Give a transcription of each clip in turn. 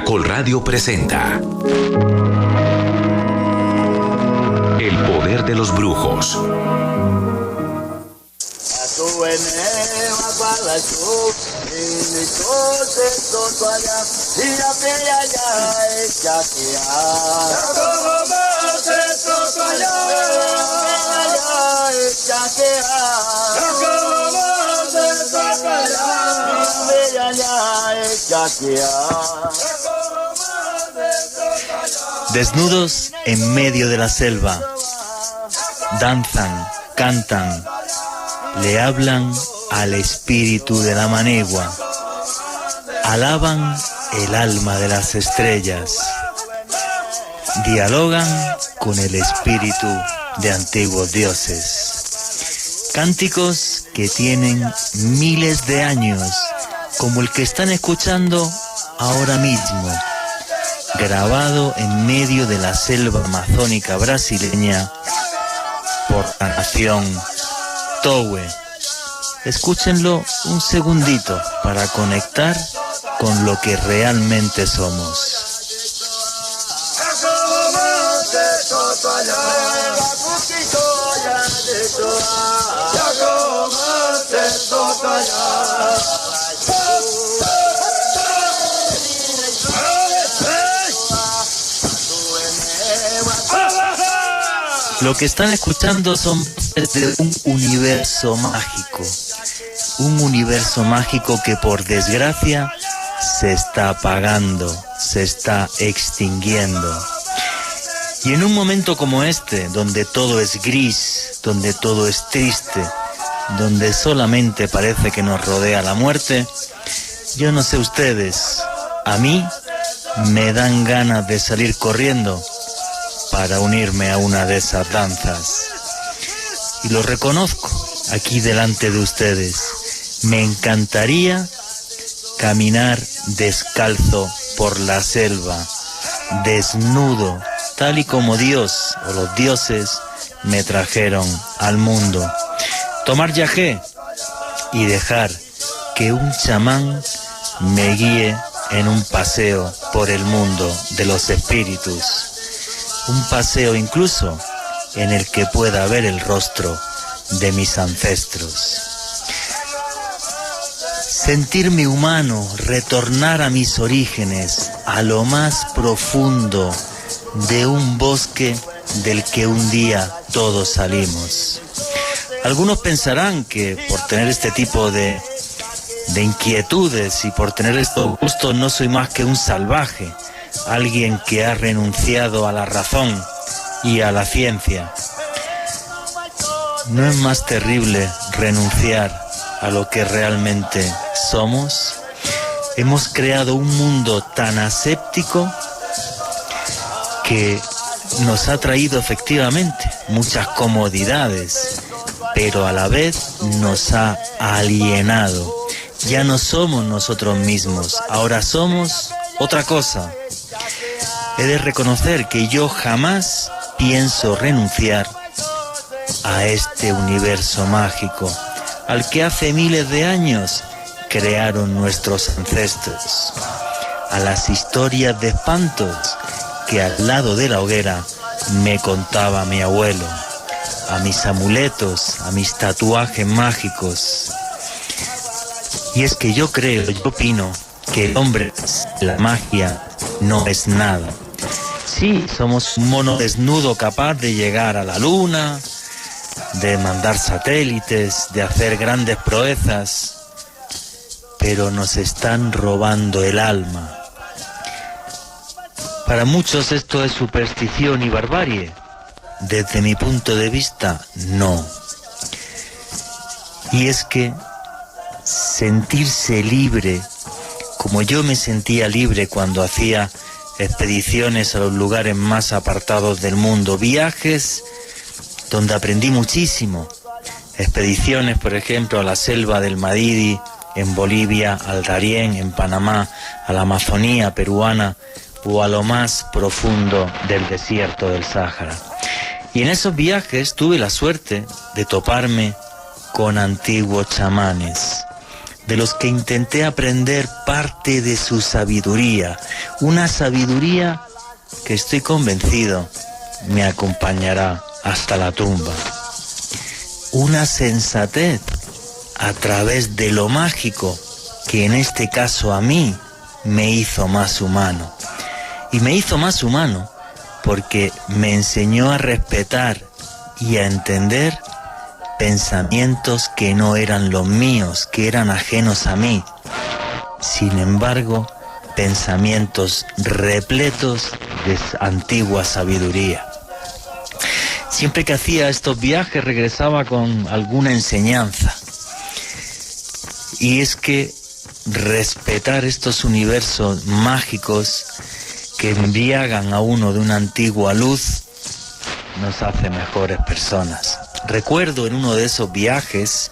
Caracol Radio presenta El poder de los brujos. Desnudos en medio de la selva, danzan, cantan, le hablan al espíritu de la manegua, alaban el alma de las estrellas, dialogan con el espíritu de antiguos dioses. Cánticos que tienen miles de años, como el que están escuchando ahora mismo, grabado en medio de la selva amazónica brasileña por la nación Towe. Escúchenlo un segundito para conectar con lo que realmente somos. Lo que están escuchando son de un universo mágico que por desgracia se está apagando, se está extinguiendo. Y en un momento como este, donde todo es gris, donde todo es triste, donde solamente parece que nos rodea la muerte, yo no sé ustedes, a mí me dan ganas de salir corriendo para unirme a una de esas danzas. Y lo reconozco aquí delante de ustedes. Me encantaría caminar descalzo por la selva, desnudo, tal y como Dios o los dioses me trajeron al mundo. Tomar yagé y dejar que un chamán me guíe en un paseo por el mundo de los espíritus. Un paseo incluso en el que pueda ver el rostro de mis ancestros. Sentirme humano, retornar a mis orígenes, a lo más profundo de un bosque del que un día todos salimos. Algunos pensarán que por tener este tipo de inquietudes y por tener estos gustos no soy más que un salvaje, alguien que ha renunciado a la razón y a la ciencia. ¿No es más terrible renunciar a lo que realmente somos? Hemos creado un mundo tan aséptico que nos ha traído efectivamente muchas comodidades, pero a la vez nos ha alienado. Ya no somos nosotros mismos, ahora somos otra cosa. He de reconocer que yo jamás pienso renunciar a este universo mágico, al que hace miles de años crearon nuestros ancestros, a las historias de espantos que al lado de la hoguera me contaba mi abuelo, a mis amuletos, a mis tatuajes mágicos. Y es que yo opino que el hombre, la magia, no es nada. Sí, somos un mono desnudo capaz de llegar a la luna, de mandar satélites, de hacer grandes proezas, pero nos están robando el alma. Para muchos esto es superstición y barbarie. Desde mi punto de vista, no. Y es que sentirse libre, como yo me sentía libre cuando hacía expediciones a los lugares más apartados del mundo, viajes donde aprendí muchísimo, expediciones por ejemplo a la selva del Madidi en Bolivia, al Darién en Panamá, a la Amazonía peruana o a lo más profundo del desierto del Sáhara. Y en esos viajes tuve la suerte de toparme con antiguos chamanes, de los que intenté aprender parte de su sabiduría, una sabiduría que estoy convencido me acompañará hasta la tumba. Una sensatez a través de lo mágico que en este caso a mí me hizo más humano. Y me hizo más humano porque me enseñó a respetar y a entender pensamientos que no eran los míos, que eran ajenos a mí. Sin embargo, pensamientos repletos de antigua sabiduría. Siempre que hacía estos viajes regresaba con alguna enseñanza. Y es que respetar estos universos mágicos que embriagan a uno de una antigua luz nos hace mejores personas. Recuerdo en uno de esos viajes,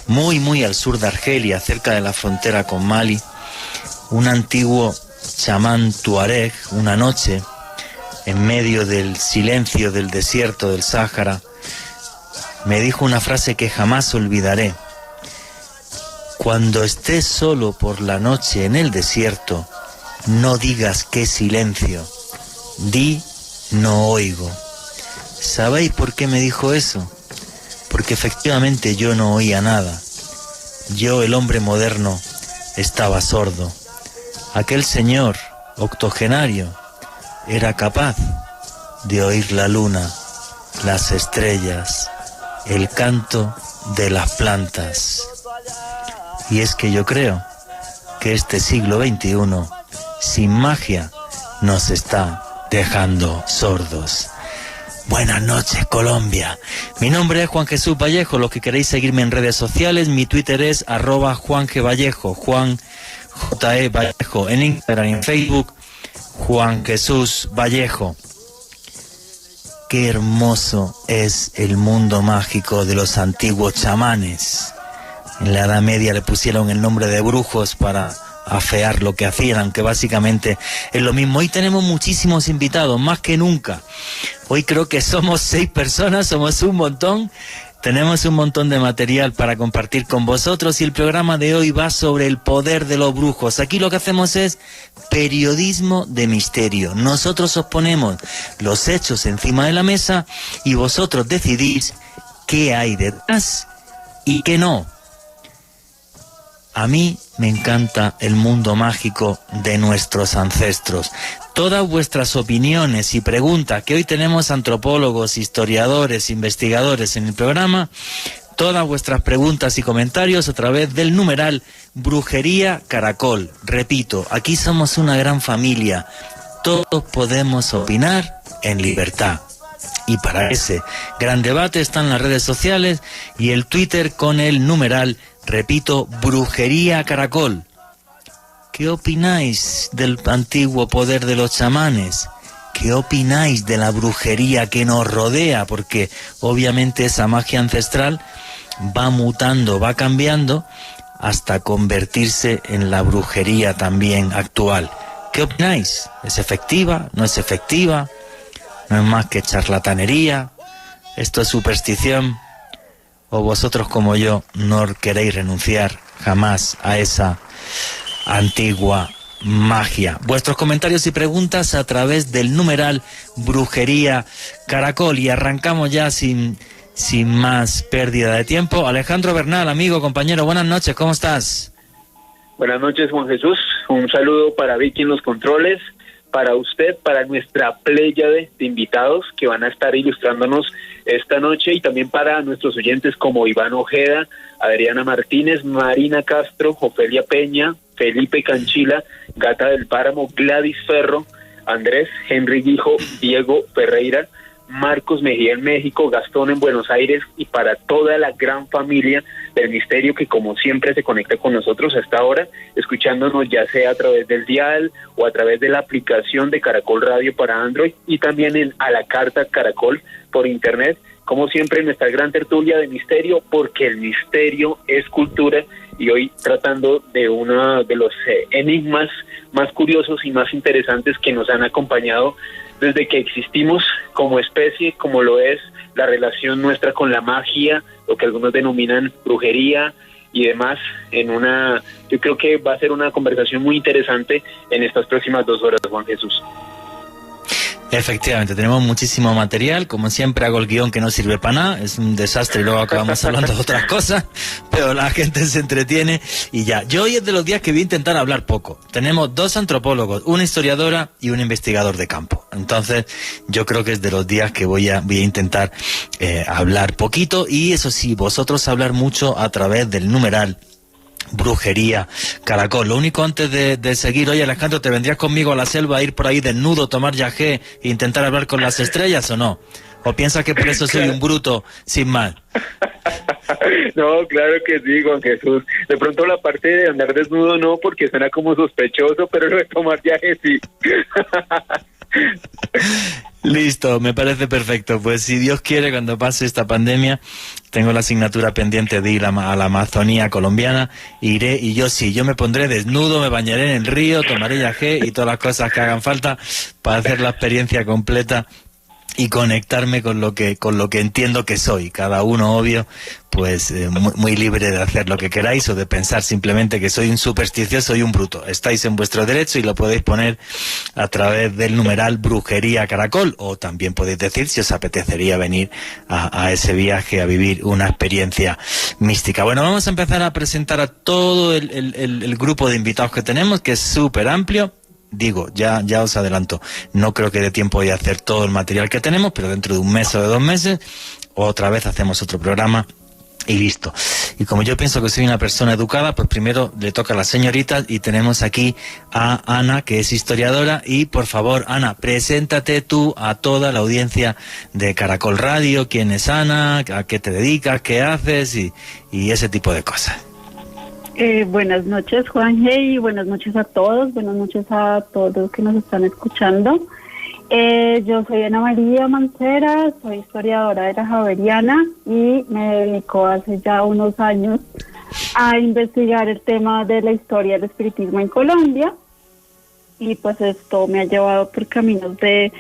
muy al sur de Argelia, cerca de la frontera con Mali, un antiguo chamán tuareg, una noche, en medio del silencio del desierto del Sáhara, me dijo una frase que jamás olvidaré. Cuando estés solo por la noche en el desierto, no digas qué silencio, di no oigo. ¿Sabéis por qué me dijo eso? Porque efectivamente yo no oía nada. Yo, el hombre moderno, estaba sordo. Aquel señor octogenario era capaz de oír la luna, las estrellas, el canto de las plantas. Y es que yo creo que este siglo XXI, sin magia, nos está dejando sordos. Buenas noches, Colombia. Mi nombre es Juan Jesús Vallejo. Los que queréis seguirme en redes sociales, mi Twitter es @JuanGVallejo, Juan J.E. Vallejo. En Instagram y en Facebook, Juan Jesús Vallejo. Qué hermoso es el mundo mágico de los antiguos chamanes. En la Edad Media le pusieron el nombre de brujos para afear lo que hacían, aunque básicamente es lo mismo. Hoy tenemos muchísimos invitados, más que nunca. Hoy creo que somos 6 personas, somos un montón. Tenemos un montón de material para compartir con vosotros y el programa de hoy va sobre el poder de los brujos. Aquí lo que hacemos es periodismo de misterio. Nosotros os ponemos los hechos encima de la mesa y vosotros decidís qué hay detrás y qué no. A mí me encanta el mundo mágico de nuestros ancestros. Todas vuestras opiniones y preguntas, que hoy tenemos antropólogos, historiadores, investigadores en el programa, todas vuestras preguntas y comentarios a través del numeral Brujería Caracol. Repito, aquí somos una gran familia. Todos podemos opinar en libertad. Y para ese gran debate están las redes sociales y el Twitter con el numeral, repito, Brujería Caracol. ¿Qué opináis del antiguo poder de los chamanes? ¿Qué opináis de la brujería que nos rodea? Porque obviamente esa magia ancestral va mutando, va cambiando hasta convertirse en la brujería también actual. ¿Qué opináis? ¿Es efectiva? ¿No es efectiva? ¿No es más que charlatanería? ¿Esto es superstición? ¿O vosotros como yo no queréis renunciar jamás a esa antigua magia? Vuestros comentarios y preguntas a través del numeral Brujería Caracol. Y arrancamos ya sin más pérdida de tiempo. Alejandro Bernal, amigo, compañero, buenas noches, ¿cómo estás? Buenas noches, Juan Jesús. Un saludo para Vicky en los controles, para usted, para nuestra pléyade de invitados que van a estar ilustrándonos esta noche, y también para nuestros oyentes como Iván Ojeda, Adriana Martínez, Marina Castro, Ofelia Peña, Felipe Canchila, Gata del Páramo, Gladys Ferro, Andrés, Henry Guijo, Diego Ferreira, Marcos Mejía en México, Gastón en Buenos Aires, y para toda la gran familia del misterio que como siempre se conecta con nosotros hasta ahora, escuchándonos ya sea a través del dial o a través de la aplicación de Caracol Radio para Android, y también en A la Carta Caracol por internet. Como siempre, nuestra gran tertulia de misterio, porque el misterio es cultura, y hoy tratando de uno de los enigmas más curiosos y más interesantes que nos han acompañado desde que existimos como especie, como lo es la relación nuestra con la magia, lo que algunos denominan brujería, y demás yo creo que va a ser una conversación muy interesante en estas próximas 2 horas, Juan Jesús. Efectivamente, tenemos muchísimo material. Como siempre hago el guión que no sirve para nada, es un desastre y luego acabamos hablando de otras cosas, pero la gente se entretiene y ya. Yo hoy es de los días que voy a intentar hablar poco. Tenemos 2 antropólogos, una historiadora y un investigador de campo. Entonces yo creo que es de los días que voy a intentar hablar poquito, y eso sí, vosotros hablar mucho a través del numeral Brujería Caracol. Lo único, antes de seguir, oye Alejandro, ¿te vendrías conmigo a la selva a ir por ahí desnudo, tomar yagé e intentar hablar con las estrellas o no? ¿O piensas que por eso soy un bruto sin más? No, claro que sí, Juan Jesús. De pronto la parte de andar desnudo no, porque suena como sospechoso, pero lo de tomar yagé sí. Listo, me parece perfecto. Pues si Dios quiere, cuando pase esta pandemia, tengo la asignatura pendiente de ir a la Amazonía colombiana, iré, y yo me pondré desnudo, me bañaré en el río, tomaré yagé y todas las cosas que hagan falta para hacer la experiencia completa y conectarme con lo que entiendo que soy. Cada uno, obvio, pues muy libre de hacer lo que queráis o de pensar simplemente que soy un supersticioso y un bruto. Estáis en vuestro derecho y lo podéis poner a través del numeral Brujería Caracol, o también podéis decir si os apetecería venir a ese viaje a vivir una experiencia mística. Bueno, vamos a empezar a presentar a todo el grupo de invitados que tenemos, que es súper amplio. Digo, ya os adelanto, no creo que dé tiempo de hacer todo el material que tenemos, pero dentro de un mes o de 2 meses, otra vez hacemos otro programa y listo. Y como yo pienso que soy una persona educada, pues primero le toca a las señoritas, y tenemos aquí a Ana, que es historiadora. Y por favor, Ana, preséntate tú a toda la audiencia de Caracol Radio. ¿Quién es Ana? ¿A qué te dedicas? ¿Qué haces? Y ese tipo de cosas. Buenas noches, Juanje, y buenas noches a todos. Buenas noches a todos los que nos están escuchando. Yo soy Ana María Mancera, soy historiadora de la Javeriana y me dedico hace ya unos años a investigar el tema de la historia del espiritismo en Colombia. Y pues esto me ha llevado por caminos de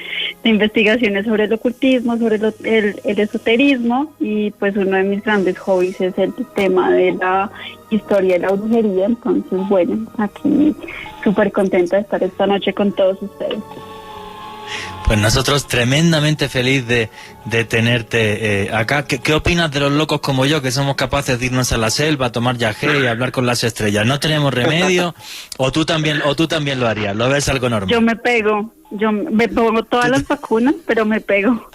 investigaciones sobre el ocultismo, sobre el esoterismo, y pues uno de mis grandes hobbies es el tema de la historia de la brujería. Entonces, bueno, aquí súper contenta de estar esta noche con todos ustedes. Pues nosotros tremendamente feliz de tenerte acá. ¿Qué opinas de los locos como yo, que somos capaces de irnos a la selva, a tomar yagé y hablar con las estrellas? ¿No tenemos remedio? ¿O tú también lo harías? ¿Lo ves algo normal? Yo me pongo todas las vacunas, pero me pego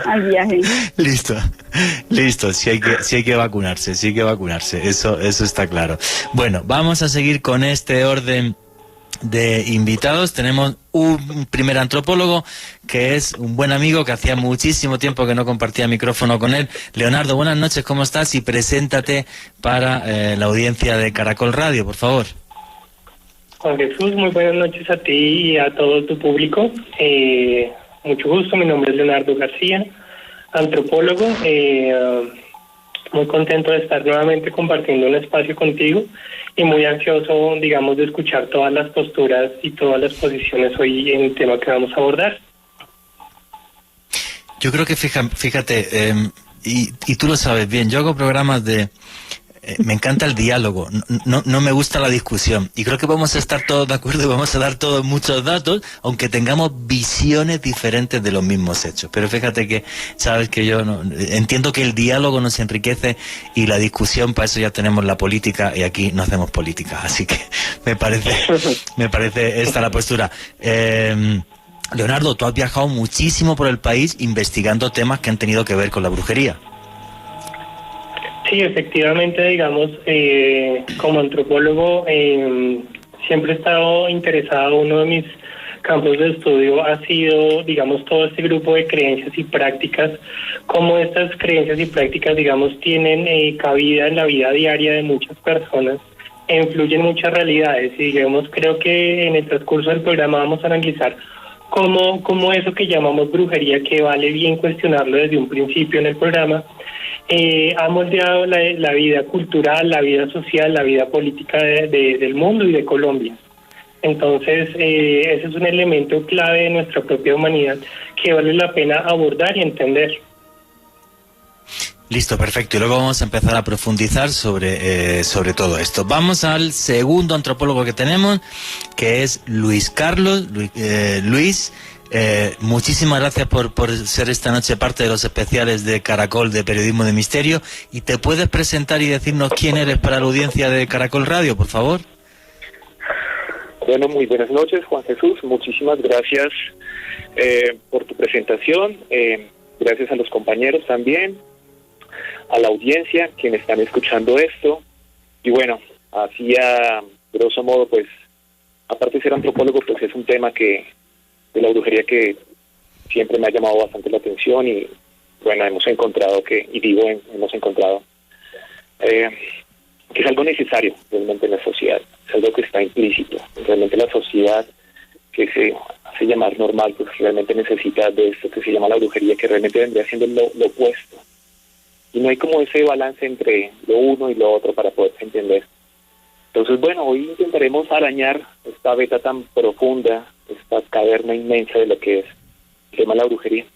al viaje. Listo, sí hay que vacunarse, eso está claro. Bueno, vamos a seguir con este orden de invitados. Tenemos un primer antropólogo que es un buen amigo, que hacía muchísimo tiempo que no compartía micrófono con él. Leonardo, buenas noches, ¿cómo estás? Y preséntate para la audiencia de Caracol Radio, por favor. Juan Jesús, muy buenas noches a ti y a todo tu público. Mucho gusto, mi nombre es Leonardo García, antropólogo. Muy contento de estar nuevamente compartiendo un espacio contigo y muy ansioso, digamos, de escuchar todas las posturas y todas las posiciones hoy en el tema que vamos a abordar. Yo creo que fíjate, y tú lo sabes bien, yo hago programas me encanta el diálogo, no me gusta la discusión, y creo que vamos a estar todos de acuerdo y vamos a dar todos muchos datos, aunque tengamos visiones diferentes de los mismos hechos. Pero fíjate que, sabes que yo entiendo que el diálogo nos enriquece, y la discusión, para eso ya tenemos la política, y aquí no hacemos política, así que me parece esta la postura. Leonardo, tú has viajado muchísimo por el país investigando temas que han tenido que ver con la brujería. Sí, efectivamente, digamos, como antropólogo siempre he estado interesado. Uno de mis campos de estudio ha sido, digamos, todo este grupo de creencias y prácticas, cómo estas creencias y prácticas, digamos, tienen cabida en la vida diaria de muchas personas e influyen en muchas realidades. Y digamos, creo que en el transcurso del programa vamos a analizar cómo eso que llamamos brujería, que vale bien cuestionarlo desde un principio en el programa, ha moldeado la vida cultural, la vida social, la vida política del mundo y de Colombia. Entonces, ese es un elemento clave de nuestra propia humanidad que vale la pena abordar y entender. Listo, perfecto. Y luego vamos a empezar a profundizar sobre todo esto. Vamos al segundo antropólogo que tenemos, que es Luis Carlos. Luis, muchísimas gracias por ser esta noche parte de los especiales de Caracol de Periodismo de Misterio. ¿Y te puedes presentar y decirnos quién eres para la audiencia de Caracol Radio, por favor? Bueno, muy buenas noches, Juan Jesús. Muchísimas gracias por tu presentación. Gracias a los compañeros también, a la audiencia, quienes están escuchando esto. Y bueno, así a grosso modo, pues, aparte de ser antropólogo, pues es un tema de la brujería que siempre me ha llamado bastante la atención y bueno, hemos encontrado que es algo necesario realmente en la sociedad, es algo que está implícito. Realmente la sociedad que se hace llamar normal, pues realmente necesita de esto que se llama la brujería, que realmente vendría siendo lo opuesto. Y no hay como ese balance entre lo uno y lo otro para poderse entender. Entonces, bueno, hoy intentaremos arañar esta veta tan profunda, esta caverna inmensa de lo que es el tema de la brujería.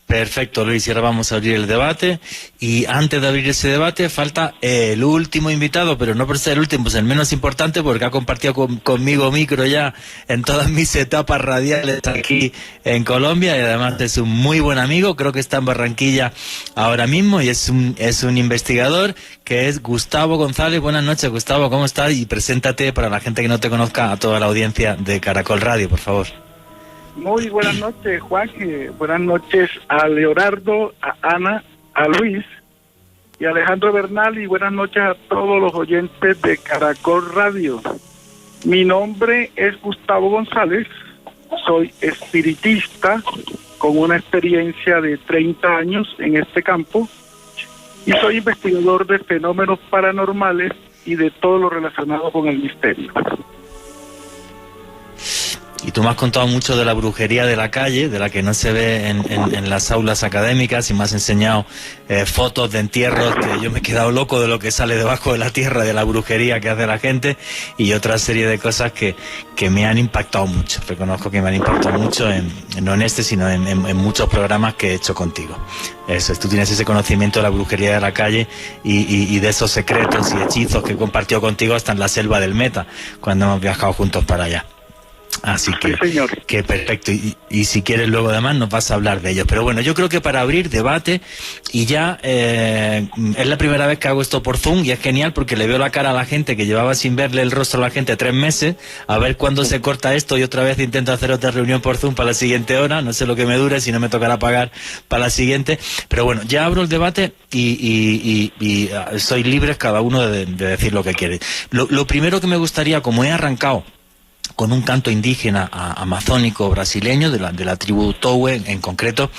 Perfecto, Luis, y ahora vamos a abrir el debate. Y antes de abrir ese debate, falta el último invitado, pero no por ser el último, pues el menos importante, porque ha compartido conmigo micro ya en todas mis etapas radiales aquí en Colombia, y además es un muy buen amigo. Creo que está en Barranquilla ahora mismo y es un investigador, que es Gustavo González. Buenas noches, Gustavo, ¿cómo estás? Y preséntate para la gente que no te conozca, a toda la audiencia de Caracol Radio, por favor. Muy buenas noches, Juan. Buenas noches a Leonardo, a Ana, a Luis y a Alejandro Bernal, y buenas noches a todos los oyentes de Caracol Radio. Mi nombre es Gustavo González, soy espiritista con una experiencia de 30 años en este campo y soy investigador de fenómenos paranormales y de todo lo relacionado con el misterio. Y tú me has contado mucho de la brujería de la calle, de la que no se ve en las aulas académicas, y me has enseñado fotos de entierros, que yo me he quedado loco de lo que sale debajo de la tierra, de la brujería que hace la gente, y otra serie de cosas que me han impactado mucho. Reconozco que me han impactado mucho, no en este, sino en muchos programas que he hecho contigo. Eso es, tú tienes ese conocimiento de la brujería de la calle y de esos secretos y hechizos que he compartido contigo hasta en la selva del Meta, cuando hemos viajado juntos para allá. Así que, sí, señor. Que perfecto, y si quieres luego además nos vas a hablar de ellos. Pero bueno, yo creo que para abrir debate, y ya es la primera vez que hago esto por Zoom, y es genial porque le veo la cara a la gente, que llevaba sin verle el rostro a la gente 3 meses, a ver cuándo se corta esto, y otra vez intento hacer otra reunión por Zoom para la siguiente hora. No sé lo que me dure, si no me tocará pagar para la siguiente. Pero bueno, ya abro el debate y sois libres cada uno de decir lo que quiere. Lo primero que me gustaría, como he arrancado con un canto indígena amazónico brasileño, de la tribu Towe en concreto,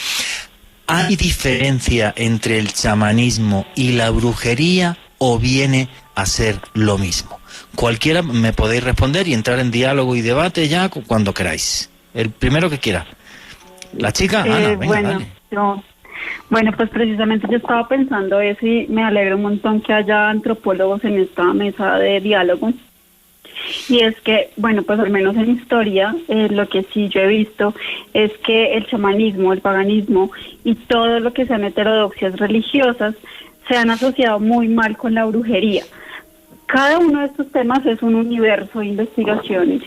¿hay diferencia entre el chamanismo y la brujería o viene a ser lo mismo? Cualquiera me podéis responder y entrar en diálogo y debate ya cuando queráis. El primero que quiera. La chica, Ana, venga, dale. Bueno, pues precisamente yo estaba pensando eso, y me alegra un montón que haya antropólogos en esta mesa de diálogo. Y es que, bueno, pues al menos en historia, lo que sí yo he visto es que el chamanismo, el paganismo y todo lo que sean heterodoxias religiosas se han asociado muy mal con la brujería. Cada uno de estos temas es un universo de investigaciones,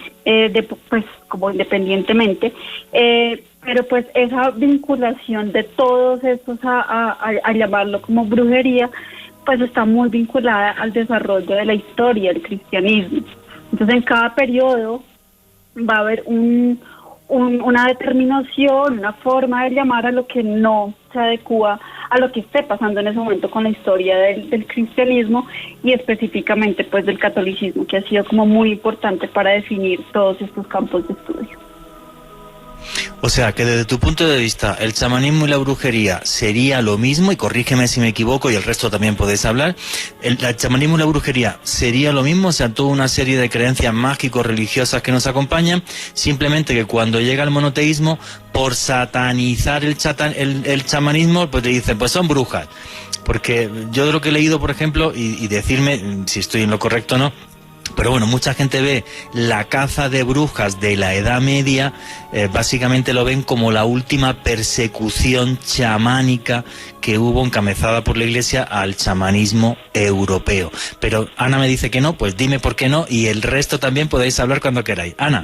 pues como independientemente, pero pues esa vinculación de todos estos a llamarlo como brujería, pues está muy vinculada al desarrollo de la historia del cristianismo. Entonces en cada periodo va a haber una determinación, una forma de llamar a lo que no se adecua a lo que esté pasando en ese momento con la historia del cristianismo, y específicamente pues del catolicismo, que ha sido como muy importante para definir todos estos campos de estudio. O sea, que desde tu punto de vista, el chamanismo y la brujería sería lo mismo, y corrígeme si me equivoco, y el resto también podéis hablar. El chamanismo y la brujería sería lo mismo, o sea, toda una serie de creencias mágico-religiosas que nos acompañan, simplemente que cuando llega el monoteísmo, por satanizar el chamanismo, pues le dicen, pues son brujas. Porque yo de lo que he leído, por ejemplo, y decirme si estoy en lo correcto o no, Pero bueno, mucha gente ve la caza de brujas de la Edad Media, básicamente lo ven como la última persecución chamánica que hubo encabezada por la Iglesia al chamanismo europeo. Pero Ana me dice que no, pues dime por qué no, y el resto también podéis hablar cuando queráis. Ana.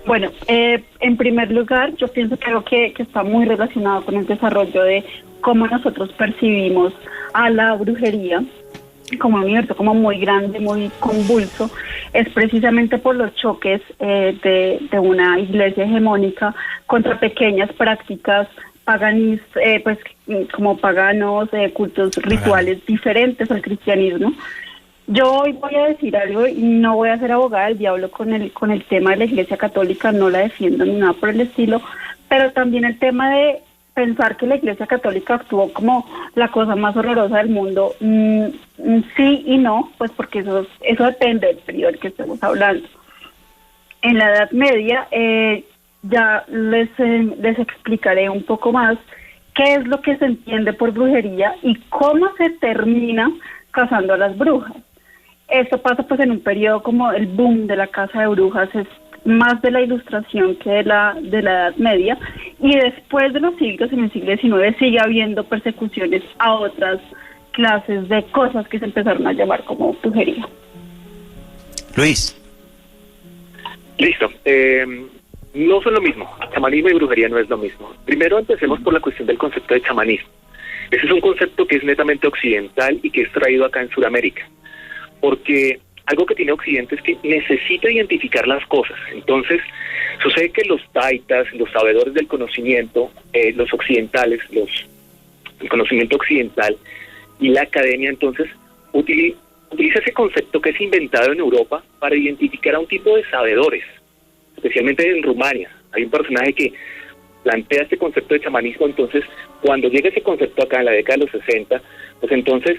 Bueno, en primer lugar, yo pienso que algo que está muy relacionado con el desarrollo de cómo nosotros percibimos a la brujería como un universo como muy grande, muy convulso, es precisamente por los choques de una iglesia hegemónica contra pequeñas prácticas pues como paganos, cultos rituales diferentes al cristianismo. Yo hoy voy a decir algo y no voy a ser abogada del diablo con el tema de la Iglesia Católica, no la defiendo ni nada por el estilo, pero también el tema de pensar que la Iglesia Católica actuó como la cosa más horrorosa del mundo, sí y no, pues porque eso depende del periodo del que estemos hablando. En la Edad Media, ya les explicaré un poco más qué es lo que se entiende por brujería y cómo se termina cazando a las brujas. Esto pasa pues en un periodo como el boom de la caza de brujas, es más de la Ilustración que de la Edad Media, y después de los siglos, en el siglo XIX, sigue habiendo persecuciones a otras clases de cosas que se empezaron a llamar como brujería. Luis. Listo. No son lo mismo. Chamanismo y brujería no es lo mismo. Primero empecemos por la cuestión del concepto de chamanismo. Ese es un concepto que es netamente occidental y que es traído acá en Sudamérica. Porque algo que tiene Occidente es que necesita identificar las cosas. Entonces, sucede que los taitas, los sabedores del conocimiento, los occidentales, el conocimiento occidental y la academia, entonces, utiliza ese concepto que es inventado en Europa para identificar a un tipo de sabedores, especialmente en Rumania. Hay un personaje que plantea este concepto de chamanismo. Entonces, cuando llega ese concepto acá en la década de los 60, pues entonces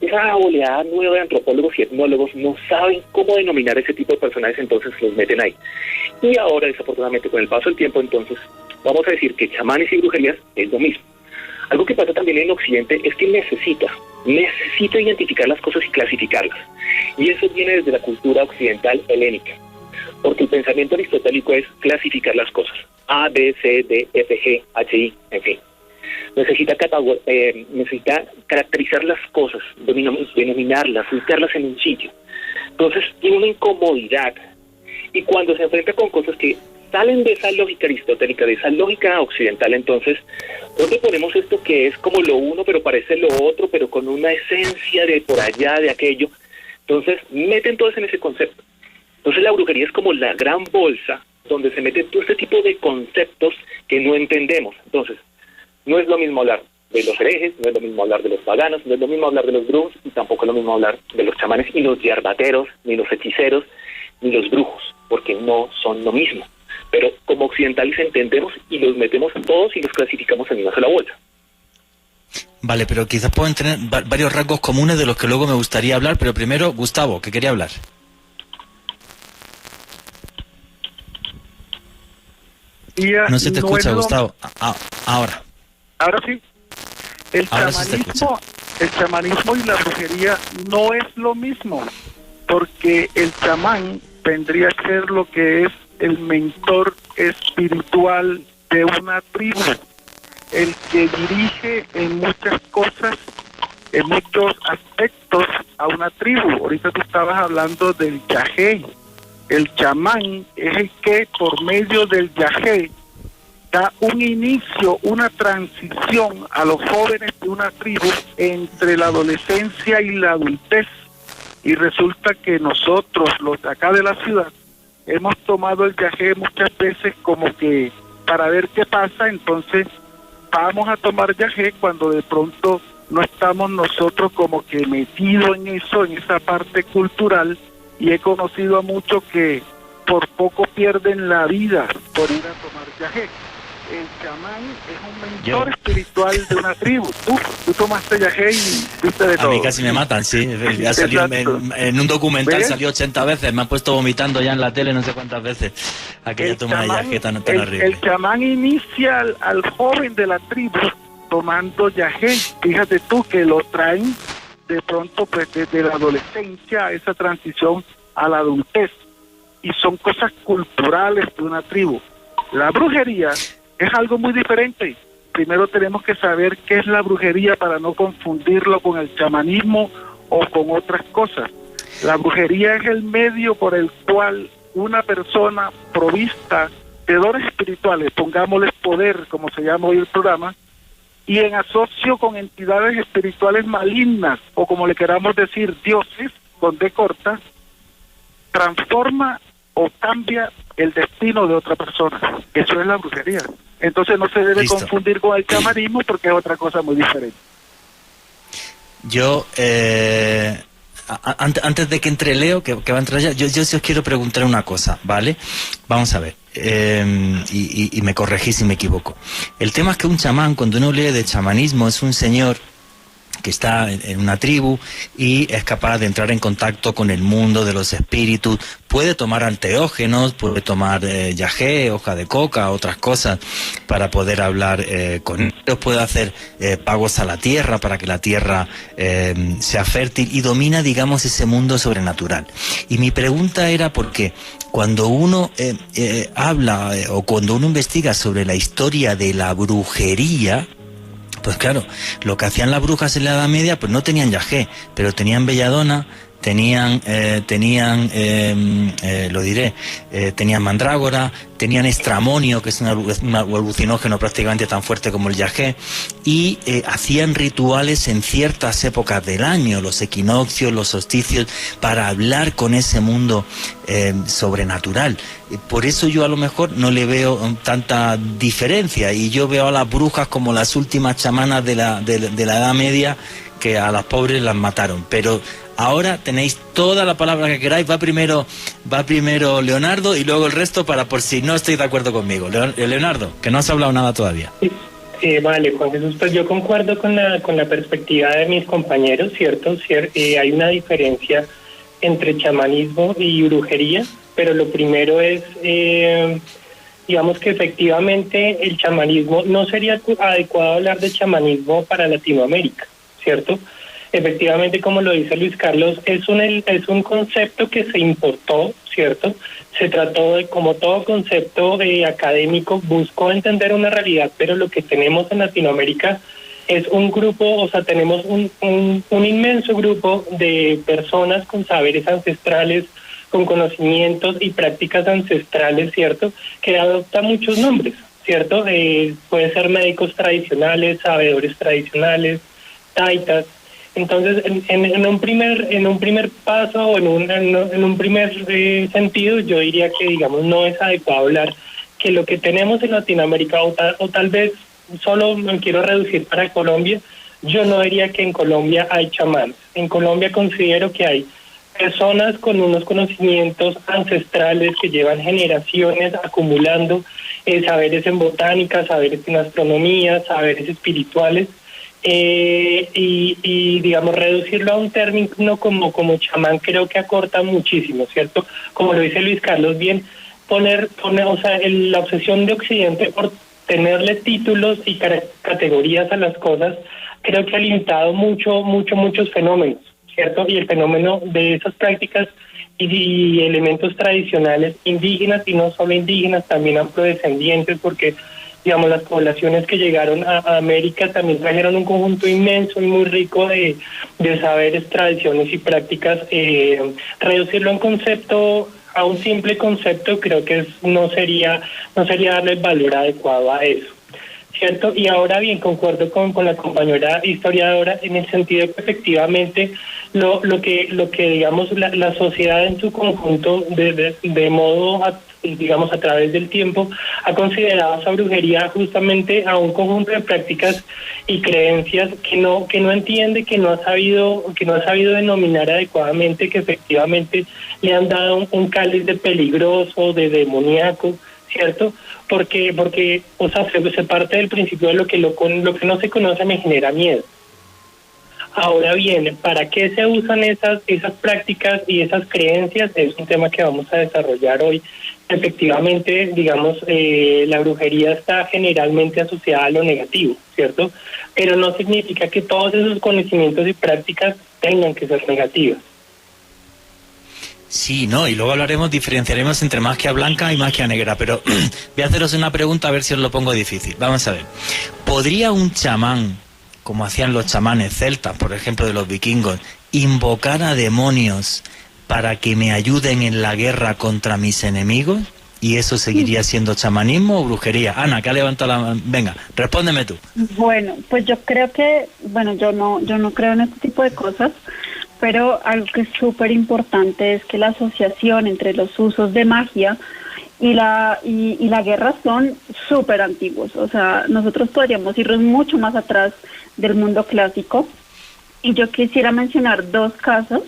esa oleada nueva de antropólogos y etnólogos no saben cómo denominar ese tipo de personajes, entonces los meten ahí. Y ahora, desafortunadamente, con el paso del tiempo, entonces, vamos a decir que chamanes y brujerías es lo mismo. Algo que pasa también en Occidente es que necesita identificar las cosas y clasificarlas. Y eso viene desde la cultura occidental helénica. Porque el pensamiento aristotélico es clasificar las cosas. A, B, C, D, F, G, H, I, en fin. Necesita caracterizar las cosas, denominarlas, ubicarlas en un sitio. Entonces tiene una incomodidad. Y cuando se enfrenta con cosas que salen de esa lógica aristotélica, de esa lógica occidental, entonces, ¿dónde ponemos esto que es como lo uno, pero parece lo otro, pero con una esencia de por allá, de aquello? Entonces, meten todos en ese concepto. Entonces la brujería es como la gran bolsa donde se meten todo este tipo de conceptos que no entendemos. Entonces, no es lo mismo hablar de los herejes, no es lo mismo hablar de los paganos, no es lo mismo hablar de los brujos, y tampoco es lo mismo hablar de los chamanes y los yarbateros, ni los hechiceros, ni los brujos, porque no son lo mismo. Pero como occidentales entendemos y los metemos todos y los clasificamos en una sola bolsa. Vale, pero quizás pueden tener varios rasgos comunes de los que luego me gustaría hablar, pero primero, Gustavo, que quería hablar. No se te escucha, Gustavo. Ahora. Ahora sí. El chamanismo y la brujería no es lo mismo, porque el chamán vendría a ser lo que es el mentor espiritual de una tribu, el que dirige en muchas cosas, en muchos aspectos a una tribu. Ahorita tú estabas hablando del yagé. El chamán es el que por medio del yagé da un inicio, una transición a los jóvenes de una tribu entre la adolescencia y la adultez. Y resulta que nosotros, los de acá de la ciudad, hemos tomado el yagé muchas veces como que para ver qué pasa. Entonces vamos a tomar yagé cuando de pronto no estamos nosotros como que metidos en eso, en esa parte cultural. Y he conocido a muchos que por poco pierden la vida por ir a tomar yagé. El chamán es un mentor espiritual de una tribu. Tú tomaste yagé y viste de todo. A mí casi me matan, sí. Ha salido en un documental. ¿Ves? Salió 80 veces. Me han puesto vomitando ya en la tele no sé cuántas veces. Aquella toma de yagé tan horrible. El chamán inicia al joven de la tribu tomando yagé. Fíjate tú que lo traen de pronto pues desde la adolescencia a esa transición a la adultez, y son cosas culturales de una tribu. La brujería es algo muy diferente. Primero tenemos que saber qué es la brujería para no confundirlo con el chamanismo o con otras cosas. La brujería es el medio por el cual una persona provista de dones espirituales, pongámosles poder, como se llama hoy el programa, y en asocio con entidades espirituales malignas, o como le queramos decir, dioses, con D corta, transforma o cambia el destino de otra persona. Eso es la brujería. Entonces no se debe confundir con el chamanismo, porque es otra cosa muy diferente. Yo, antes de que entre Leo, que va a entrar ya, yo sí os quiero preguntar una cosa, ¿vale? Vamos a ver, y me corregí si me equivoco. El tema es que un chamán, cuando uno lee de chamanismo, es un señor que está en una tribu y es capaz de entrar en contacto con el mundo de los espíritus, puede tomar anteógenos, puede tomar yagé, hoja de coca, otras cosas para poder hablar con ellos, puede hacer pagos a la tierra para que la tierra sea fértil y domina, digamos, ese mundo sobrenatural. Y mi pregunta era porque cuando uno habla o cuando uno investiga sobre la historia de la brujería, pues claro, lo que hacían las brujas en la Edad Media, pues no tenían yagé, pero tenían belladona, tenían mandrágora, tenían estramonio, que es un alucinógeno prácticamente tan fuerte como el yagé, y hacían rituales en ciertas épocas del año, los equinoccios, los solsticios, para hablar con ese mundo sobrenatural. Por eso yo a lo mejor no le veo tanta diferencia, y yo veo a las brujas como las últimas chamanas de la Edad Media, que a las pobres las mataron. Pero ahora tenéis toda la palabra que queráis. Va primero Leonardo y luego el resto, para por si no estáis de acuerdo conmigo. Leonardo, que no has hablado nada todavía. Vale, Juan Jesús, pues yo concuerdo con la perspectiva de mis compañeros, ¿cierto? Hay una diferencia entre chamanismo y brujería, pero lo primero es, digamos que efectivamente el chamanismo, no sería adecuado hablar de chamanismo para Latinoamérica, ¿cierto? Efectivamente, como lo dice Luis Carlos, es un concepto que se importó, ¿cierto? Se trató de, como todo concepto académico, buscó entender una realidad, pero lo que tenemos en Latinoamérica es un grupo, o sea, tenemos un inmenso grupo de personas con saberes ancestrales, con conocimientos y prácticas ancestrales, ¿cierto? Que adopta muchos nombres, ¿cierto? Puede ser médicos tradicionales, sabedores tradicionales, taitas. Entonces, en un primer paso o en un primer sentido, yo diría que, digamos, no es adecuado hablar que lo que tenemos en Latinoamérica, o tal vez solo me quiero reducir para Colombia. Yo no diría que en Colombia hay chamanes. En Colombia considero que hay personas con unos conocimientos ancestrales que llevan generaciones acumulando saberes en botánica, saberes en astronomía, saberes espirituales, y digamos reducirlo a un término como chamán creo que acorta muchísimo, ¿cierto? Como lo dice Luis Carlos bien, poner o sea, la obsesión de Occidente por tenerle títulos y categorías a las cosas, creo que ha limitado muchos fenómenos, ¿cierto? Y el fenómeno de esas prácticas y elementos tradicionales indígenas, y no solo indígenas, también afrodescendientes, porque digamos las poblaciones que llegaron a América también trajeron un conjunto inmenso y muy rico de saberes, tradiciones y prácticas. Reducirlo a un simple concepto creo que no sería darle el valor adecuado a eso, ¿cierto? Y ahora bien, concuerdo con la compañera historiadora en el sentido de que efectivamente lo que digamos la sociedad en su conjunto de modo digamos a través del tiempo ha considerado esa brujería justamente a un conjunto de prácticas y creencias que no entiende, que no ha sabido denominar adecuadamente, que efectivamente le han dado un cáliz de peligroso, de demoníaco, ¿cierto? Porque o sea, se parte del principio de lo que no se conoce me genera miedo. Ahora bien, ¿para qué se usan esas prácticas y esas creencias? Es un tema que vamos a desarrollar hoy. Efectivamente, digamos, la brujería está generalmente asociada a lo negativo, ¿cierto? Pero no significa que todos esos conocimientos y prácticas tengan que ser negativas. Sí, no, y luego diferenciaremos entre magia blanca y magia negra, pero voy a haceros una pregunta a ver si os lo pongo difícil. Vamos a ver, ¿podría un chamán, como hacían los chamanes celtas, por ejemplo, de los vikingos, invocar a demonios para que me ayuden en la guerra contra mis enemigos? ¿Y eso seguiría siendo chamanismo o brujería? Ana, que ha levantado la mano. Venga, respóndeme tú. Bueno, pues yo creo que, yo no creo en este tipo de cosas, pero algo que es súper importante es que la asociación entre los usos de magia y la guerra son súper antiguos. O sea, nosotros podríamos irnos mucho más atrás del mundo clásico, y yo quisiera mencionar dos casos.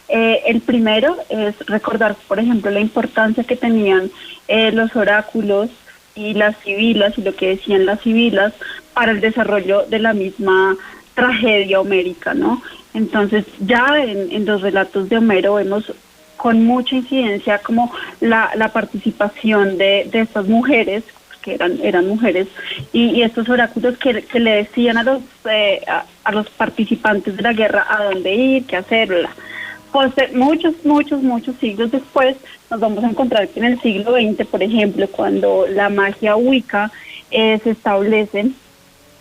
El primero es recordar, por ejemplo, la importancia que tenían los oráculos y las sibilas, y lo que decían las sibilas para el desarrollo de la misma tragedia homérica, ¿no? Entonces, ya en los relatos de Homero vemos con mucha incidencia como la participación de estas mujeres, que eran mujeres, y estos oráculos que le decían a los participantes de la guerra a dónde ir, qué hacer, bla. Pues muchos siglos después nos vamos a encontrar que en el siglo XX, por ejemplo, cuando la magia Wicca se establece,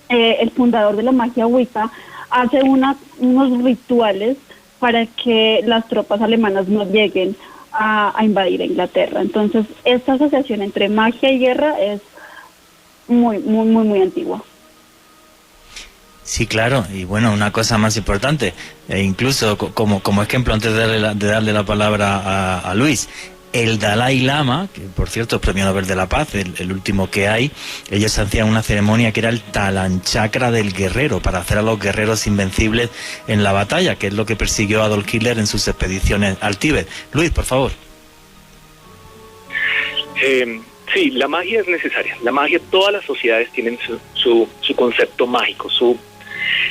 el fundador de la magia Wicca hace unos rituales para que las tropas alemanas no lleguen a invadir Inglaterra. Entonces, esta asociación entre magia y guerra es muy antigua. Sí, claro, y bueno, una cosa más importante, incluso como ejemplo, antes de darle la palabra a Luis, el Dalai Lama, que por cierto es premio Nobel de la Paz, el último que hay, ellos hacían una ceremonia que era el Talanchakra del guerrero, para hacer a los guerreros invencibles en la batalla, que es lo que persiguió Adolf Hitler en sus expediciones al Tíbet. Luis, por favor. Sí, la magia es necesaria. La magia, todas las sociedades tienen su concepto mágico.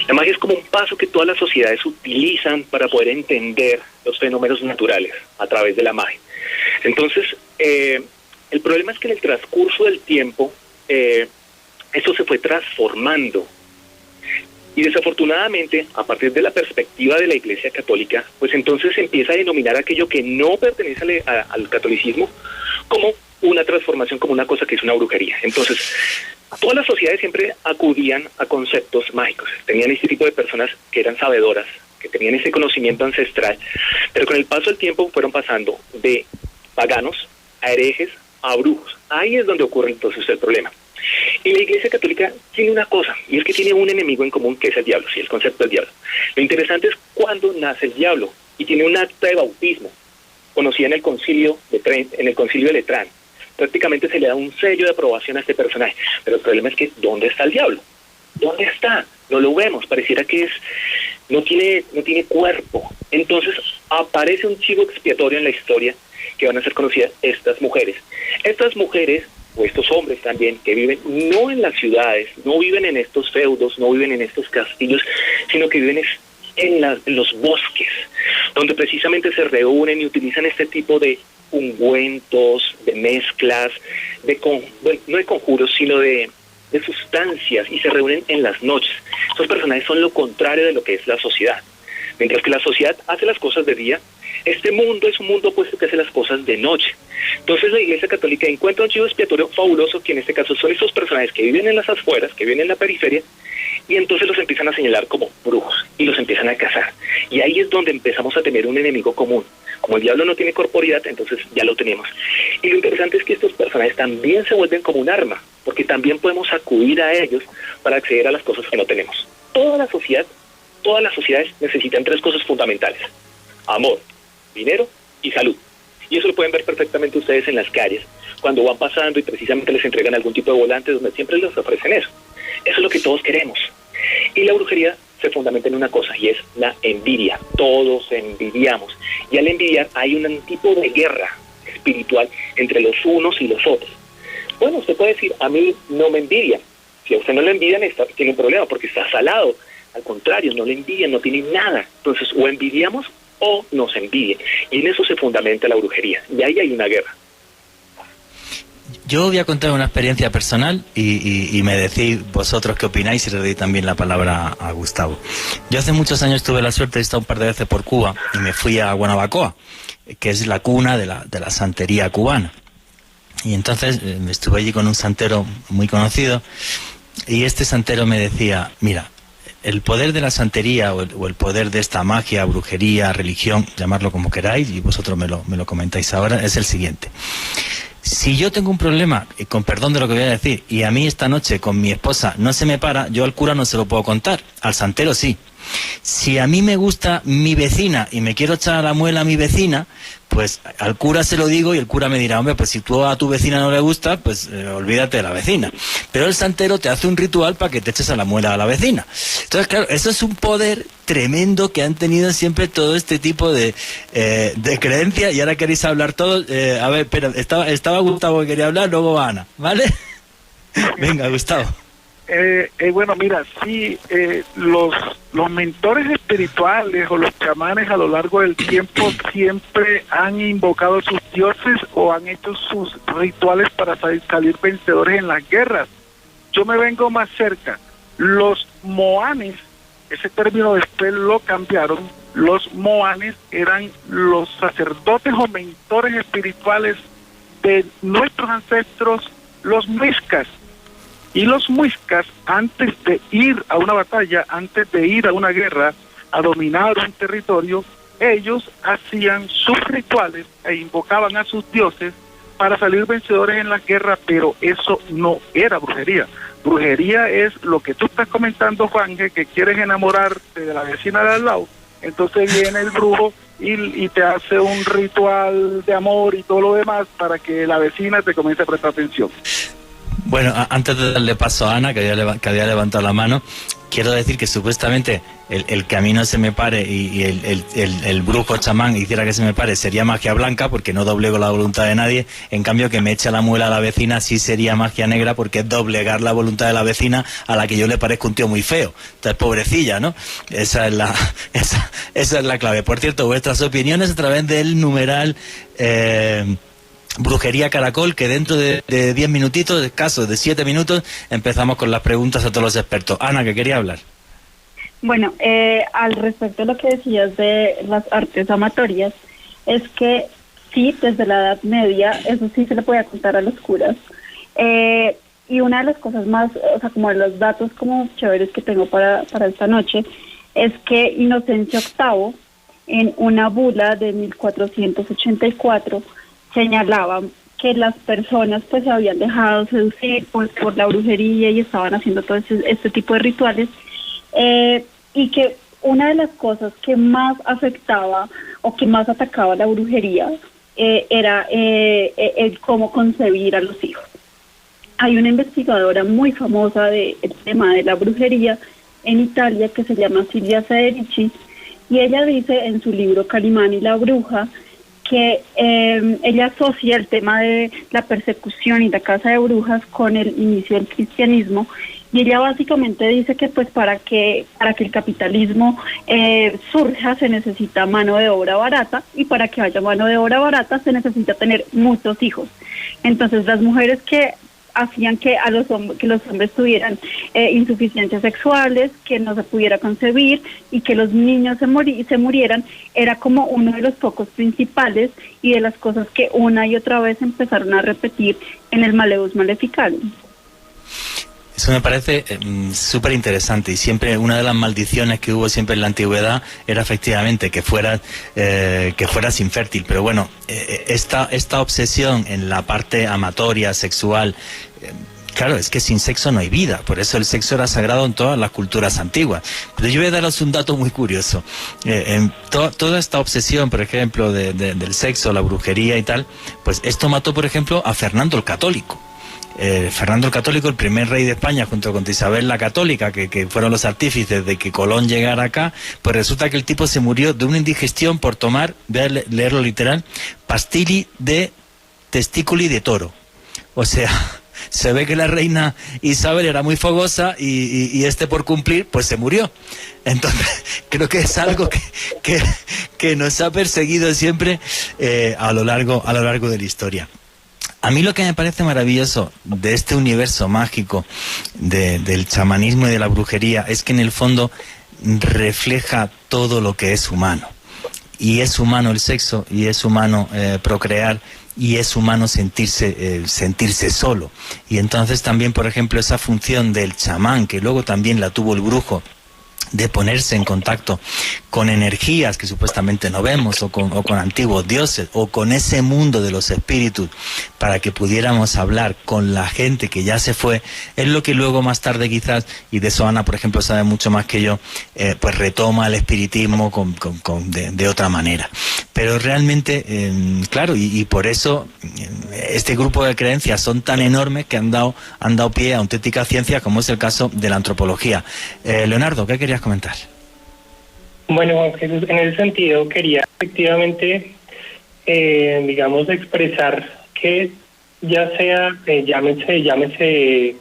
La magia es como un paso que todas las sociedades utilizan para poder entender los fenómenos naturales a través de la magia. Entonces, el problema es que en el transcurso del tiempo, esto se fue transformando. Y desafortunadamente, a partir de la perspectiva de la Iglesia Católica, pues entonces se empieza a denominar aquello que no pertenece al catolicismo como una transformación, como una cosa que es una brujería. Entonces, todas las sociedades siempre acudían a conceptos mágicos. Tenían este tipo de personas que eran sabedoras, que tenían ese conocimiento ancestral, pero con el paso del tiempo fueron pasando de paganos a herejes a brujos. Ahí es donde ocurre entonces el problema. Y la Iglesia Católica tiene una cosa, y es que tiene un enemigo en común, que es el diablo, sí, el concepto del diablo. Lo interesante es cuándo nace el diablo, y tiene un acta de bautismo, conocida en el concilio de Letrán. Prácticamente se le da un sello de aprobación a este personaje, pero el problema es que ¿dónde está el diablo? ¿Dónde está? No lo vemos, pareciera que no tiene cuerpo. Entonces aparece un chivo expiatorio en la historia que van a ser conocidas estas mujeres. Estas mujeres, o estos hombres también, que viven no en las ciudades, no viven en estos feudos, no viven en estos castillos, sino que viven en los bosques, donde precisamente se reúnen y utilizan este tipo de ungüentos, de mezclas, no de conjuros, sino de sustancias, y se reúnen en las noches. Estos personajes son lo contrario de lo que es la sociedad. Mientras que la sociedad hace las cosas de día, este mundo es un mundo opuesto que hace las cosas de noche. Entonces la Iglesia Católica encuentra un chivo expiatorio fabuloso, que en este caso son estos personajes que viven en las afueras, que viven en la periferia, y entonces los empiezan a señalar como brujos y los empiezan a cazar. Y ahí es donde empezamos a tener un enemigo común. Como el diablo no tiene corporidad, entonces ya lo tenemos. Y lo interesante es que estos personajes también se vuelven como un arma, porque también podemos acudir a ellos para acceder a las cosas que no tenemos. Todas las sociedades necesitan tres cosas fundamentales: amor, dinero y salud. Y eso lo pueden ver perfectamente ustedes en las calles, cuando van pasando y precisamente les entregan algún tipo de volante donde siempre les ofrecen eso. Eso es lo que todos queremos. Y la brujería se fundamenta en una cosa, y es la envidia. Todos envidiamos. Y al envidiar hay un tipo de guerra espiritual entre los unos y los otros. Bueno, usted puede decir, a mí no me envidian. Si a usted no le envidian, tiene un problema, porque está salado. al contrario, no le envidian, no tienen nada. Entonces, o envidiamos o nos envidian. Y en eso se fundamenta la brujería. Y ahí hay una guerra. Yo voy a contar una experiencia personal y me decís vosotros qué opináis y le doy también la palabra a Gustavo. Yo hace muchos años tuve la suerte de estar un par de veces por Cuba y me fui a Guanabacoa, que es la cuna de la santería cubana. Y entonces estuve allí con un santero muy conocido y este santero me decía, mira, el poder de la santería o el poder de esta magia, brujería, religión, llamarlo como queráis, y vosotros me lo comentáis ahora, es el siguiente. Si yo tengo un problema, con perdón de lo que voy a decir, y a mí esta noche con mi esposa no se me para, yo al cura no se lo puedo contar, al santero sí. Si a mí me gusta mi vecina y me quiero echar a la muela a mi vecina, pues al cura se lo digo y el cura me dirá, hombre, pues si tú a tu vecina no le gusta, pues olvídate de la vecina. Pero el santero te hace un ritual para que te eches a la muela a la vecina. Entonces, claro, eso es un poder tremendo que han tenido siempre todo este tipo de creencias, y ahora queréis hablar todos. A ver, pero estaba Gustavo que quería hablar, luego va Ana, ¿vale? Venga, Gustavo. Bueno, mira, sí, los mentores espirituales o los chamanes a lo largo del tiempo siempre han invocado a sus dioses o han hecho sus rituales para salir vencedores en las guerras. Yo me vengo más cerca. Los moanes, ese término después lo cambiaron. Los moanes eran los sacerdotes o mentores espirituales de nuestros ancestros, los muiscas. Y los muiscas, antes de ir a una batalla, antes de ir a una guerra, a dominar un territorio, ellos hacían sus rituales e invocaban a sus dioses para salir vencedores en la guerra, pero eso no era brujería. Brujería es lo que tú estás comentando, Juanje, que quieres enamorarte de la vecina de al lado, entonces viene el brujo y te hace un ritual de amor y todo lo demás para que la vecina te comience a prestar atención. Bueno, antes de darle paso a Ana, que había levantado la mano, quiero decir que supuestamente el que a mí no se me pare y el brujo chamán hiciera que se me pare sería magia blanca, porque no doblego la voluntad de nadie. En cambio, que me eche la muela a la vecina sí sería magia negra, porque es doblegar la voluntad de la vecina a la que yo le parezco un tío muy feo. Entonces, pobrecilla, ¿no? Esa es la clave. Por cierto, vuestras opiniones a través del numeral Brujería Caracol, que dentro de 10 minutitos, escasos de 7 minutos, empezamos con las preguntas a todos los expertos. Ana, que quería hablar. Bueno, al respecto de lo que decías de las artes amatorias, es que sí, desde la Edad Media, eso sí se le podía contar a los curas. Y una de las cosas más, o sea, como de los datos como chéveres que tengo para esta noche, es que Inocencio VIII, en una bula de 1484, señalaba que las personas pues se habían dejado seducir pues por la brujería y estaban haciendo todo este tipo de rituales, y que una de las cosas que más afectaba o que más atacaba la brujería era el cómo concebir a los hijos. Hay una investigadora muy famosa del tema de la brujería en Italia que se llama Silvia Federici, y ella dice en su libro Calimán y la bruja que ella asocia el tema de la persecución y la caza de brujas con el inicio del cristianismo, y ella básicamente dice que pues para que el capitalismo surja se necesita mano de obra barata, y para que haya mano de obra barata se necesita tener muchos hijos. Entonces las mujeres que hacían que los hombres tuvieran insuficiencias sexuales, que no se pudiera concebir y que los niños se murieran, era como uno de los focos principales y de las cosas que una y otra vez empezaron a repetir en el Maleus Maleficarum. Eso me parece súper interesante, y siempre una de las maldiciones que hubo siempre en la antigüedad era efectivamente que fueras infértil. Pero bueno, esta obsesión en la parte amatoria, sexual, claro, es que sin sexo no hay vida, por eso el sexo era sagrado en todas las culturas antiguas. Pero yo voy a daros un dato muy curioso. Toda esta obsesión, por ejemplo, del sexo, la brujería y tal, pues esto mató, por ejemplo, a Fernando el Católico. Fernando el Católico, el primer rey de España, junto con Isabel la Católica, que fueron los artífices de que Colón llegara acá, pues resulta que el tipo se murió de una indigestión por tomar, voy a leerlo literal, pastilli de testículi de toro. O sea, se ve que la reina Isabel era muy fogosa y por cumplir, pues se murió. Entonces, creo que es algo que nos ha perseguido siempre a lo largo de la historia. A mí lo que me parece maravilloso de este universo mágico del chamanismo y de la brujería es que en el fondo refleja todo lo que es humano. Y es humano el sexo, y es humano procrear, y es humano sentirse solo. Y entonces también, por ejemplo, esa función del chamán, que luego también la tuvo el brujo, de ponerse en contacto con energías que supuestamente no vemos, o con antiguos dioses, o con ese mundo de los espíritus, para que pudiéramos hablar con la gente que ya se fue, es lo que luego más tarde quizás, y de eso Ana, por ejemplo, sabe mucho más que yo, pues retoma el espiritismo de otra manera. Pero realmente, claro, y por eso este grupo de creencias son tan enormes que han dado pie a auténticas ciencias, como es el caso de la antropología. Leonardo, ¿qué querías comentar? Bueno, Jesús, en ese sentido quería efectivamente, digamos, expresar que ya sea, llámese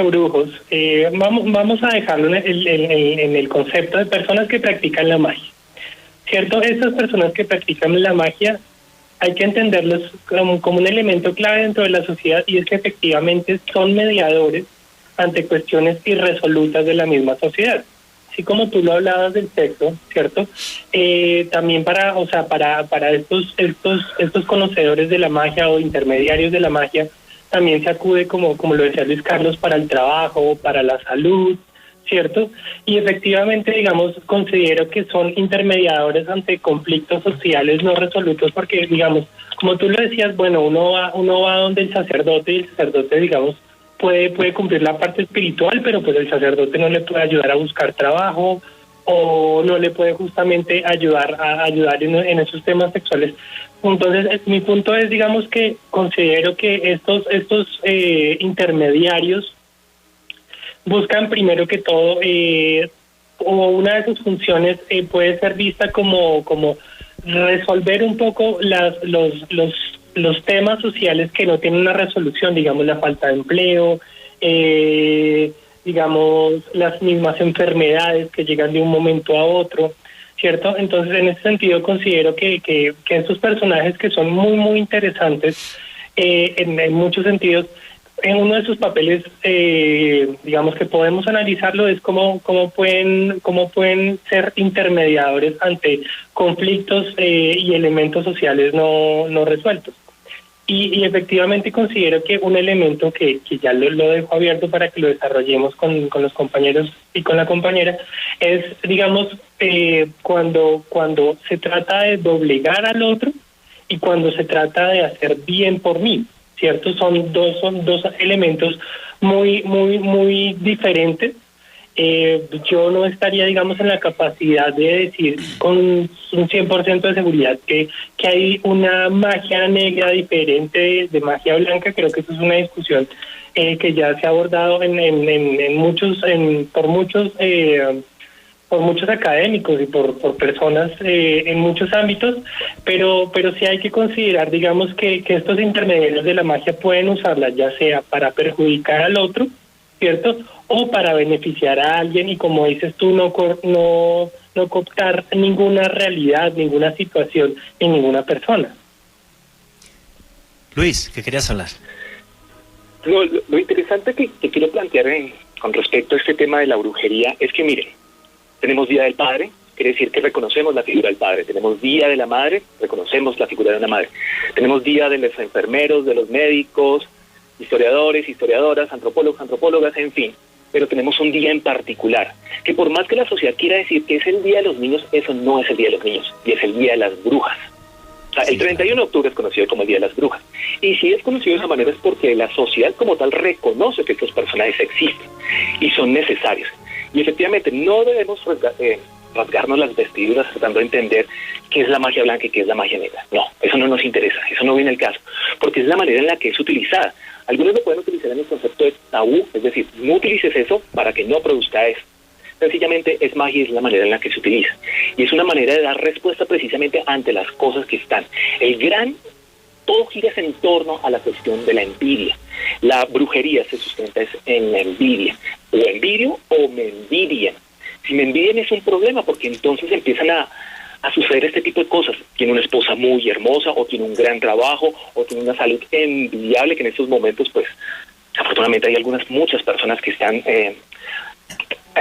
brujos, vamos a dejarlo en el concepto de personas que practican la magia, ¿cierto? Estas personas que practican la magia hay que entenderlos como un elemento clave dentro de la sociedad, y es que efectivamente son mediadores ante cuestiones irresolutas de la misma sociedad. Así como tú lo hablabas del sexo, ¿cierto? También para estos conocedores de la magia o intermediarios de la magia, también se acude, como lo decía Luis Carlos, para el trabajo, para la salud, ¿cierto? Y efectivamente, digamos, considero que son intermediadores ante conflictos sociales no resolutos, porque, digamos, como tú lo decías, bueno, uno va donde el sacerdote, y el sacerdote, digamos, puede cumplir la parte espiritual, pero pues el sacerdote no le puede ayudar a buscar trabajo, o no le puede justamente ayudar en esos temas sexuales. Entonces, mi punto es, digamos, que considero que estos intermediarios buscan primero que todo, o una de sus funciones puede ser vista como resolver un poco los temas sociales que no tienen una resolución, digamos la falta de empleo, digamos las mismas enfermedades que llegan de un momento a otro, ¿cierto? Entonces, en ese sentido considero que estos personajes, que son muy muy interesantes en muchos sentidos, en uno de sus papeles, digamos que podemos analizarlo, es cómo pueden ser intermediadores ante conflictos y elementos sociales no resueltos. Y efectivamente considero que un elemento que ya lo dejo abierto para que lo desarrollemos con los compañeros y con la compañera, es, digamos, cuando se trata de doblegar al otro y cuando se trata de hacer bien por mí, ¿cierto? Son dos elementos muy muy muy diferentes. Yo no estaría, digamos, en la capacidad de decir con un 100% de seguridad que hay una magia negra diferente de magia blanca. Creo que eso es una discusión que ya se ha abordado por muchos académicos y por personas en muchos ámbitos, pero sí hay que considerar, digamos, que estos intermediarios de la magia pueden usarla ya sea para perjudicar al otro, ¿cierto?, o para beneficiar a alguien, y como dices tú, no cooptar ninguna realidad, ninguna situación ni ninguna persona. Luis, ¿qué querías hablar? Lo interesante que quiero plantear con respecto a este tema de la brujería es que, miren, tenemos Día del Padre, quiere decir que reconocemos la figura del padre. Tenemos Día de la Madre, reconocemos la figura de una madre. Tenemos Día de los enfermeros, de los médicos, historiadores, historiadoras, antropólogos, antropólogas, en fin. Pero tenemos un día en particular, que por más que la sociedad quiera decir que es el Día de los Niños, eso no es el Día de los Niños, y es el Día de las Brujas. O sea, el 31 de octubre es conocido como el Día de las Brujas. Y si es conocido de esa manera es porque la sociedad como tal reconoce que estos personajes existen y son necesarios. Y efectivamente no debemos rasgarnos las vestiduras tratando de entender qué es la magia blanca y qué es la magia negra. No, eso no nos interesa, eso no viene al caso, porque es la manera en la que es utilizada. Algunos lo pueden utilizar en el concepto de tabú, es decir, no utilices eso para que no produzca eso. Sencillamente es magia y es la manera en la que se utiliza. Y es una manera de dar respuesta precisamente ante las cosas que están. Todo gira en torno a la cuestión de la envidia. La brujería se sustenta en la envidia. O envidio o me envidian. Si me envidian es un problema, porque entonces empiezan a suceder este tipo de cosas. Tiene una esposa muy hermosa, o tiene un gran trabajo, o tiene una salud envidiable, que en estos momentos, pues, afortunadamente hay muchas personas que están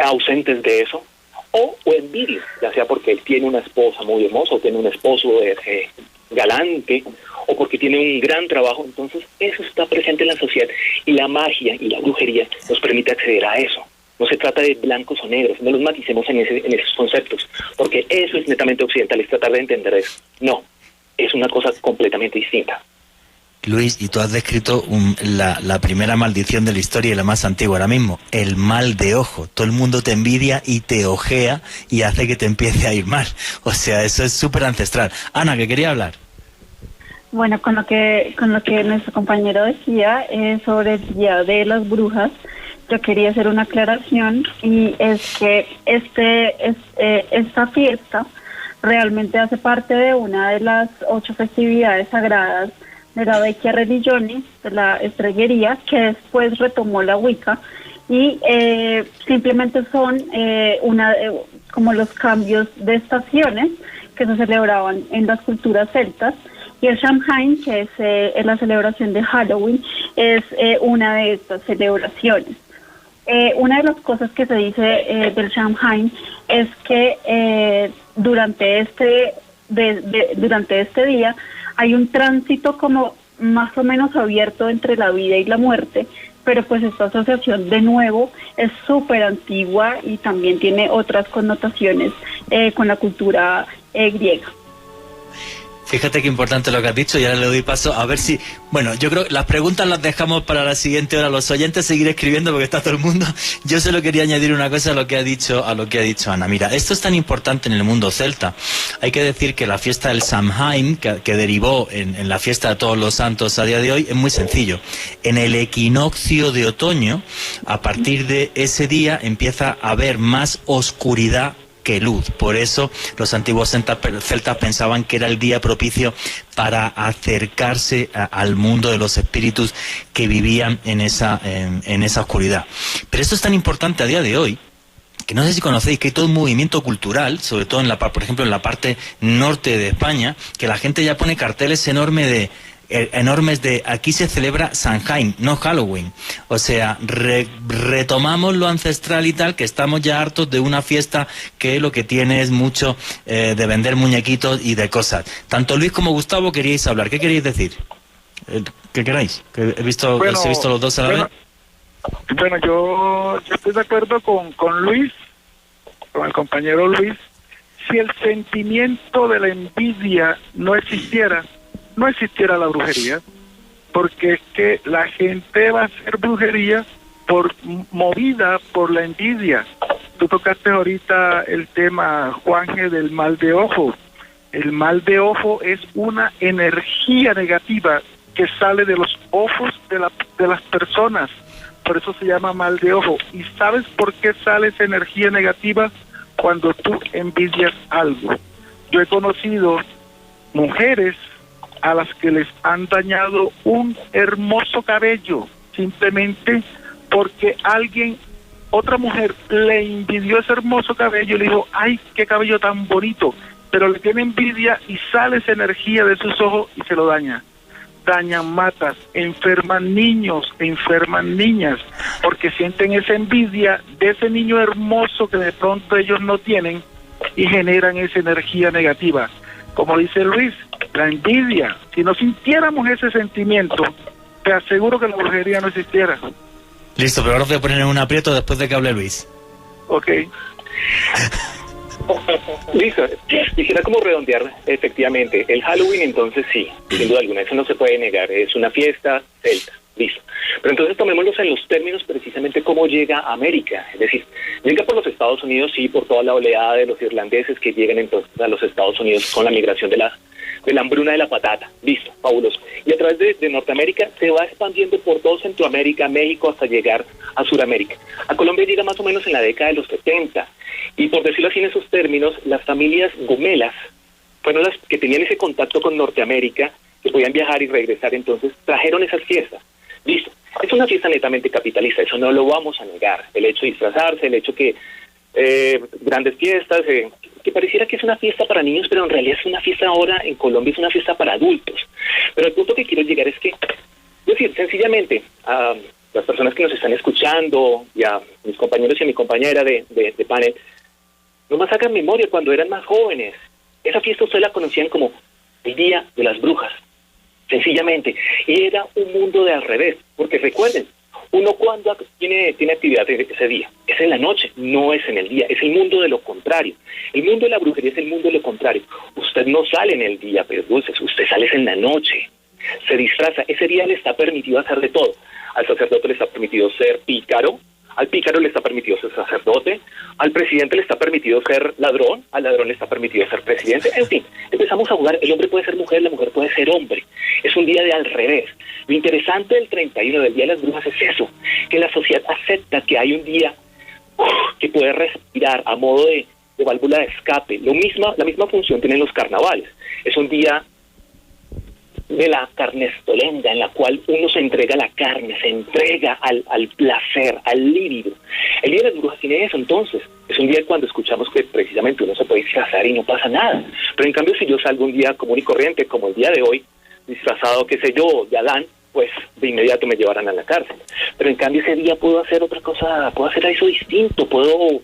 ausentes de eso, o envidia, ya sea porque él tiene una esposa muy hermosa, o tiene un esposo galante, o porque tiene un gran trabajo. Entonces eso está presente en la sociedad, y la magia y la brujería nos permite acceder a eso. No se trata de blancos o negros, no los maticemos en esos conceptos, porque eso es netamente occidental, es tratar de entender eso. No, es una cosa completamente distinta. Luis, y tú has descrito la primera maldición de la historia y la más antigua ahora mismo, el mal de ojo. Todo el mundo te envidia y te ojea y hace que te empiece a ir mal. O sea, eso es súper ancestral. Ana, que quería hablar. Bueno, con lo que nuestro compañero decía sobre el Día de las Brujas, yo quería hacer una aclaración, y es que esta fiesta realmente hace parte de una de las 8 festividades sagradas de la Vecchia Religione, de la estrellería, que después retomó la Wicca, y simplemente son como los cambios de estaciones que se celebraban en las culturas celtas. Y el Samhain, que es la celebración de Halloween, es una de estas celebraciones. Una de las cosas que se dice del Samhain es que durante este día hay un tránsito como más o menos abierto entre la vida y la muerte, pero pues esta asociación de nuevo es súper antigua y también tiene otras connotaciones con la cultura griega. Fíjate qué importante lo que has dicho, y ahora le doy paso a ver si... Bueno, yo creo que las preguntas las dejamos para la siguiente hora. Los oyentes seguir escribiendo porque está todo el mundo. Yo solo quería añadir una cosa a lo que ha dicho Ana. Mira, esto es tan importante en el mundo celta. Hay que decir que la fiesta del Samhain, que derivó en la fiesta de todos los santos a día de hoy, es muy sencillo. En el equinoccio de otoño, a partir de ese día empieza a haber más oscuridad que luz. Por eso los antiguos celtas pensaban que era el día propicio para acercarse al mundo de los espíritus que vivían en esa oscuridad. Pero esto es tan importante a día de hoy, que no sé si conocéis que hay todo un movimiento cultural, sobre todo por ejemplo en la parte norte de España, que la gente ya pone carteles enormes de aquí se celebra Samhain, no Halloween. O sea, retomamos lo ancestral y tal, que estamos ya hartos de una fiesta que lo que tiene es mucho de vender muñequitos y de cosas. Tanto Luis como Gustavo queríais hablar. ¿Qué queréis decir? ¿Qué queráis? ¿Os he visto los dos a la vez? Bueno, yo estoy de acuerdo con Luis, con el compañero Luis. Si el sentimiento de la envidia no existiera la brujería, porque es que la gente va a hacer brujería movida por la envidia. Tú tocaste ahorita el tema, Juanje, del mal de ojo. El mal de ojo es una energía negativa que sale de los ojos de las personas. Por eso se llama mal de ojo. ¿Y sabes por qué sale esa energía negativa? Cuando tú envidias algo. Yo he conocido mujeres a las que les han dañado un hermoso cabello, simplemente porque otra mujer le envidió ese hermoso cabello y le dijo, ¡ay, qué cabello tan bonito! Pero le tiene envidia y sale esa energía de sus ojos y se lo daña. Dañan matas, enferman niños, enferman niñas, porque sienten esa envidia de ese niño hermoso que de pronto ellos no tienen y generan esa energía negativa. Como dice Luis, la envidia, si no sintiéramos ese sentimiento, te aseguro que la brujería no existiera. Listo, pero ahora te voy a poner en un aprieto después de que hable Luis. Ok. Listo, quisiera como redondear, efectivamente, el Halloween entonces sí, sin duda alguna, eso no se puede negar, es una fiesta celta, listo. Pero entonces tomémoslos en los términos precisamente cómo llega a América, es decir, llega por los Estados Unidos, sí, por toda la oleada de los irlandeses que llegan entonces a los Estados Unidos con la migración de la hambruna de la patata, listo, fabuloso. Y a través de Norteamérica se va expandiendo por todo Centroamérica, México, hasta llegar a Sudamérica. A Colombia llega más o menos en la década de los 70, y por decirlo así en esos términos, las familias gomelas fueron las que tenían ese contacto con Norteamérica, que podían viajar y regresar, entonces trajeron esas fiestas. Listo. Esas Es una fiesta netamente capitalista, eso no lo vamos a negar. El hecho de disfrazarse, el hecho que grandes fiestas, que pareciera que es una fiesta para niños, pero en realidad es una fiesta ahora en Colombia, es una fiesta para adultos. Pero el punto que quiero llegar es que, es decir, sencillamente, a las personas que nos están escuchando y a mis compañeros y a mi compañera de panel, nomás hagan memoria cuando eran más jóvenes. Esa fiesta ustedes la conocían como el Día de las Brujas, sencillamente. Y era un mundo de al revés, porque recuerden, uno cuando tiene actividad ese día, es en la noche, no es en el día, es el mundo de lo contrario. El mundo de la brujería es el mundo de lo contrario. Usted no sale en el día, pero dulces, usted sale en la noche, se disfraza. Ese día le está permitido hacer de todo. Al sacerdote le está permitido ser pícaro, al pícaro le está permitido ser sacerdote, al presidente le está permitido ser ladrón, al ladrón le está permitido ser presidente. En fin, empezamos a jugar. El hombre puede ser mujer, la mujer puede ser hombre. Es un día de al revés. Lo interesante del 31 del Día de las Brujas es eso, que la sociedad acepta que hay un día que puede respirar a modo de válvula de escape. La misma función tienen los carnavales. Es un día de la carnestolenda, en la cual uno se entrega a la carne, se entrega al placer, al líbido. El Día de las Brujas tiene eso, entonces. Es un día cuando escuchamos que precisamente uno se puede disfrazar y no pasa nada. Pero en cambio, si yo salgo un día común y corriente, como el día de hoy, disfrazado, qué sé yo, de Adán, pues de inmediato me llevarán a la cárcel. Pero en cambio ese día puedo hacer otra cosa, puedo hacer eso distinto, puedo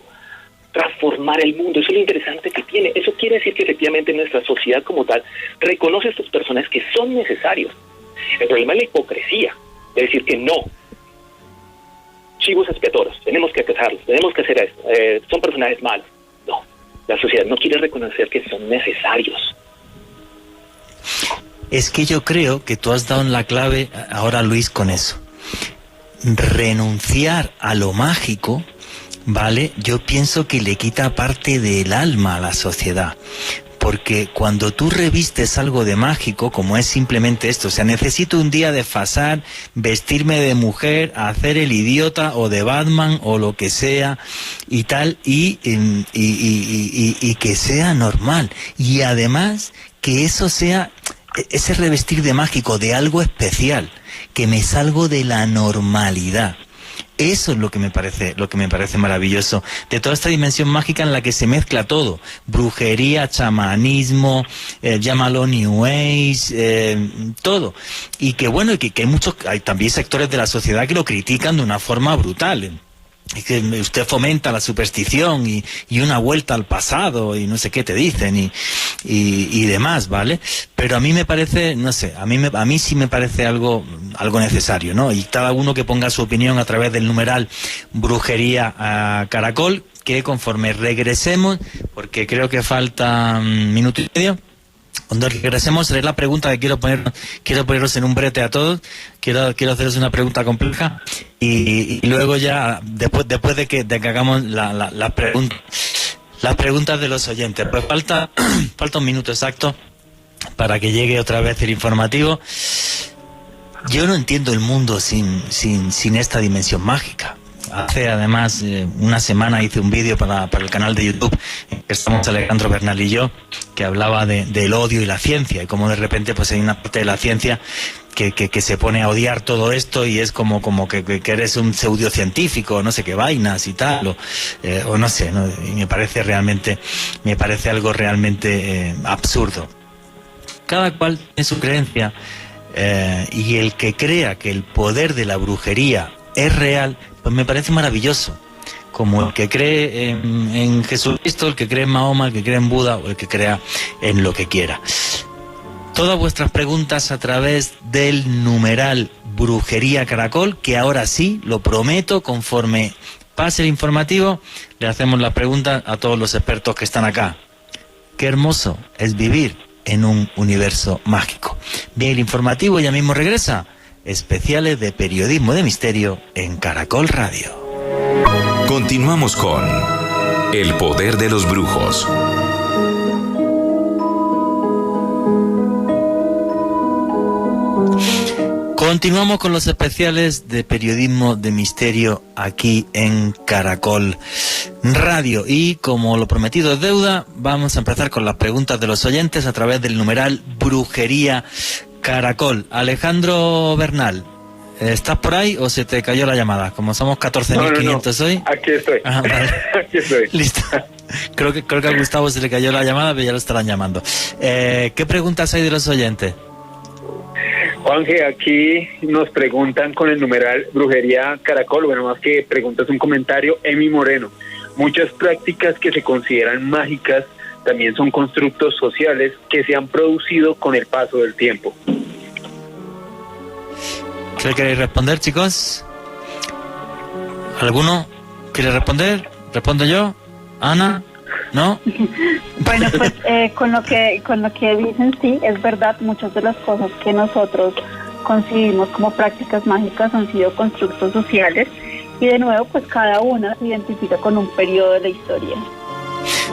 transformar el mundo. Eso es lo interesante que tiene. Eso quiere decir que efectivamente nuestra sociedad como tal reconoce a estos personajes que son necesarios. El problema es la hipocresía, de decir que no, chivos expiatorios, tenemos que cazarlos, tenemos que hacer esto, son personajes malos. No, la sociedad no quiere reconocer que son necesarios. Es que yo creo que tú has dado en la clave ahora, Luis, con eso. Renunciar a lo mágico, ¿vale? Yo pienso que le quita parte del alma a la sociedad. Porque cuando tú revistes algo de mágico, como es simplemente esto, o sea, necesito un día desfasar, vestirme de mujer, hacer el idiota o de Batman o lo que sea y tal, y que sea normal. Y además que eso sea ese revestir de mágico, de algo especial, que me salgo de la normalidad. Eso es lo que me parece maravilloso de toda esta dimensión mágica en la que se mezcla todo: brujería, chamanismo, llámalo New Age, todo. Y que bueno, y que hay también sectores de la sociedad que lo critican de una forma brutal. Y que usted fomenta la superstición y una vuelta al pasado y no sé qué te dicen y demás, ¿vale? Pero a mí me parece, no sé, a mí sí me parece algo necesario, ¿no? Y cada uno que ponga su opinión a través del numeral Brujería a Caracol, que conforme regresemos, porque creo que falta un minuto y medio, cuando regresemos haré la pregunta que quiero poneros en un brete a todos. Quiero haceros una pregunta compleja y luego ya después de que hagamos las preguntas de los oyentes. Pues falta un minuto exacto para que llegue otra vez el informativo. Yo no entiendo el mundo sin esta dimensión mágica. Hace además una semana hice un vídeo para el canal de YouTube en que estamos Alejandro Bernal y yo, que hablaba del odio y la ciencia, y cómo de repente pues hay una parte de la ciencia que se pone a odiar todo esto y es como que eres un pseudocientífico, no sé qué vainas y tal, o no sé, ¿no? Y me parece algo realmente absurdo. Cada cual tiene su creencia, y el que crea que el poder de la brujería es real, pues me parece maravilloso. Como el que cree en Jesucristo, el que cree en Mahoma, el que cree en Buda o el que crea en lo que quiera. Todas vuestras preguntas a través del numeral Brujería Caracol, que ahora sí, lo prometo, conforme pase el informativo, le hacemos las preguntas a todos los expertos que están acá. Qué hermoso es vivir en un universo mágico. Bien, el informativo ya mismo regresa. Especiales de periodismo de misterio en Caracol Radio. Continuamos con El Poder de los Brujos. Continuamos con los especiales de periodismo de misterio aquí en Caracol Radio. Y como lo prometido es deuda, vamos a empezar con las preguntas de los oyentes a través del numeral Brujería Caracol. Alejandro Bernal, ¿estás por ahí o se te cayó la llamada? Como somos 14.500 hoy. Aquí estoy. Ah, vale. Aquí estoy. Listo. Creo que a Gustavo se le cayó la llamada, pero ya lo estarán llamando. ¿Qué preguntas hay de los oyentes? Juanje, aquí nos preguntan con el numeral Brujería Caracol, bueno, más que preguntas, un comentario, Emi Moreno. Muchas prácticas que se consideran mágicas también son constructos sociales que se han producido con el paso del tiempo. ¿Qué queréis responder, chicos? ¿Alguno quiere responder? ¿Respondo yo? ¿Ana? ¿No? Bueno, pues con lo que dicen, sí, es verdad, muchas de las cosas que nosotros concibimos como prácticas mágicas han sido constructos sociales y de nuevo, pues cada una se identifica con un periodo de la historia.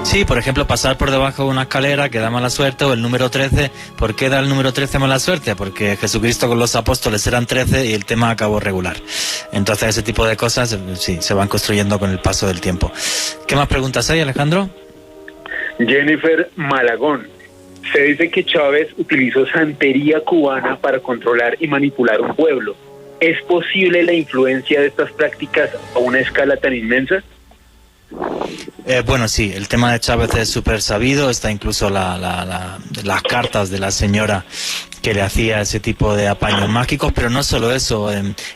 Sí, por ejemplo, pasar por debajo de una escalera que da mala suerte, o el número 13. ¿Por qué da el número 13 mala suerte? Porque Jesucristo con los apóstoles eran 13 y el tema acabó regular. Entonces ese tipo de cosas, sí, se van construyendo con el paso del tiempo. ¿Qué más preguntas hay, Alejandro? Jennifer Malagón. Se dice que Chávez utilizó santería cubana para controlar y manipular un pueblo. ¿Es posible la influencia de estas prácticas a una escala tan inmensa? Bueno, sí, el tema de Chávez es súper sabido. Está incluso las cartas de la señora que le hacía ese tipo de apaños mágicos, pero no solo eso,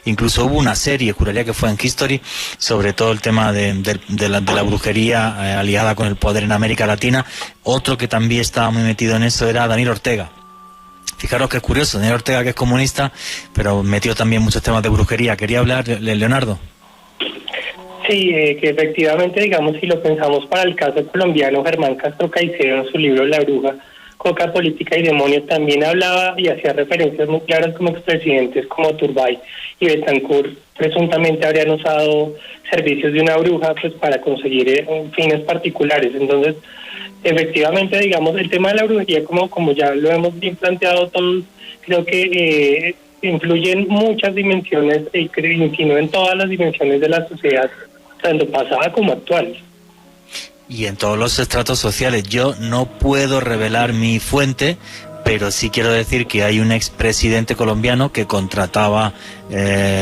incluso hubo una serie, juraría que fue en History, sobre todo el tema de la brujería aliada con el poder en América Latina. Otro que también estaba muy metido en eso era Daniel Ortega. Fijaros que es curioso, Daniel Ortega, que es comunista, pero metió también muchos temas de brujería. ¿Quería hablar, Leonardo? Sí, que efectivamente, digamos, si lo pensamos para el caso colombiano, Germán Castro Caicedo en su libro La Bruja, Coca, Política y Demonios también hablaba y hacía referencias muy claras como expresidentes como Turbay y Betancourt presuntamente habrían usado servicios de una bruja pues para conseguir fines particulares. Entonces, efectivamente, digamos, el tema de la brujería, como ya lo hemos bien planteado todos, creo que influyen muchas dimensiones, sino en todas las dimensiones de la sociedad, tanto pasada como actual. Y en todos los estratos sociales. Yo no puedo revelar mi fuente, pero sí quiero decir que hay un expresidente colombiano que contrataba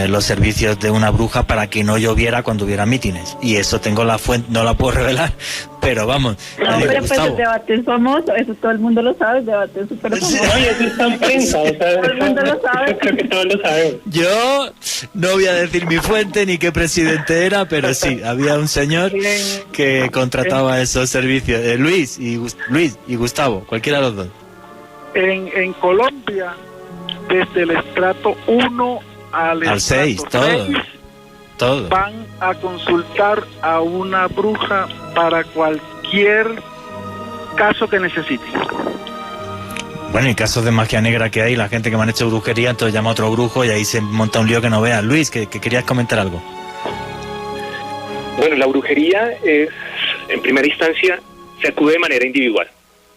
los servicios de una bruja para que no lloviera cuando hubiera mítines. Y eso tengo la fuente, no la puedo revelar, pero vamos. No, pero pues el debate es famoso, eso todo el mundo lo sabe, el debate es súper famoso. No, y eso está en prensa, o sea, todo el mundo lo sabe. Creo que todos lo sabemos. Yo no voy a decir mi fuente ni qué presidente era, pero sí, había un señor que contrataba esos servicios. Luis y Gustavo, cualquiera de los dos. En Colombia, desde el estrato 1 al 6, todo. Van a consultar a una bruja para cualquier caso que necesiten. Bueno, y casos de magia negra que hay, la gente que me han hecho brujería, entonces llama a otro brujo y ahí se monta un lío que no veas. Luis, que querías comentar algo. Bueno, la brujería es, en primera instancia, se acude de manera individual.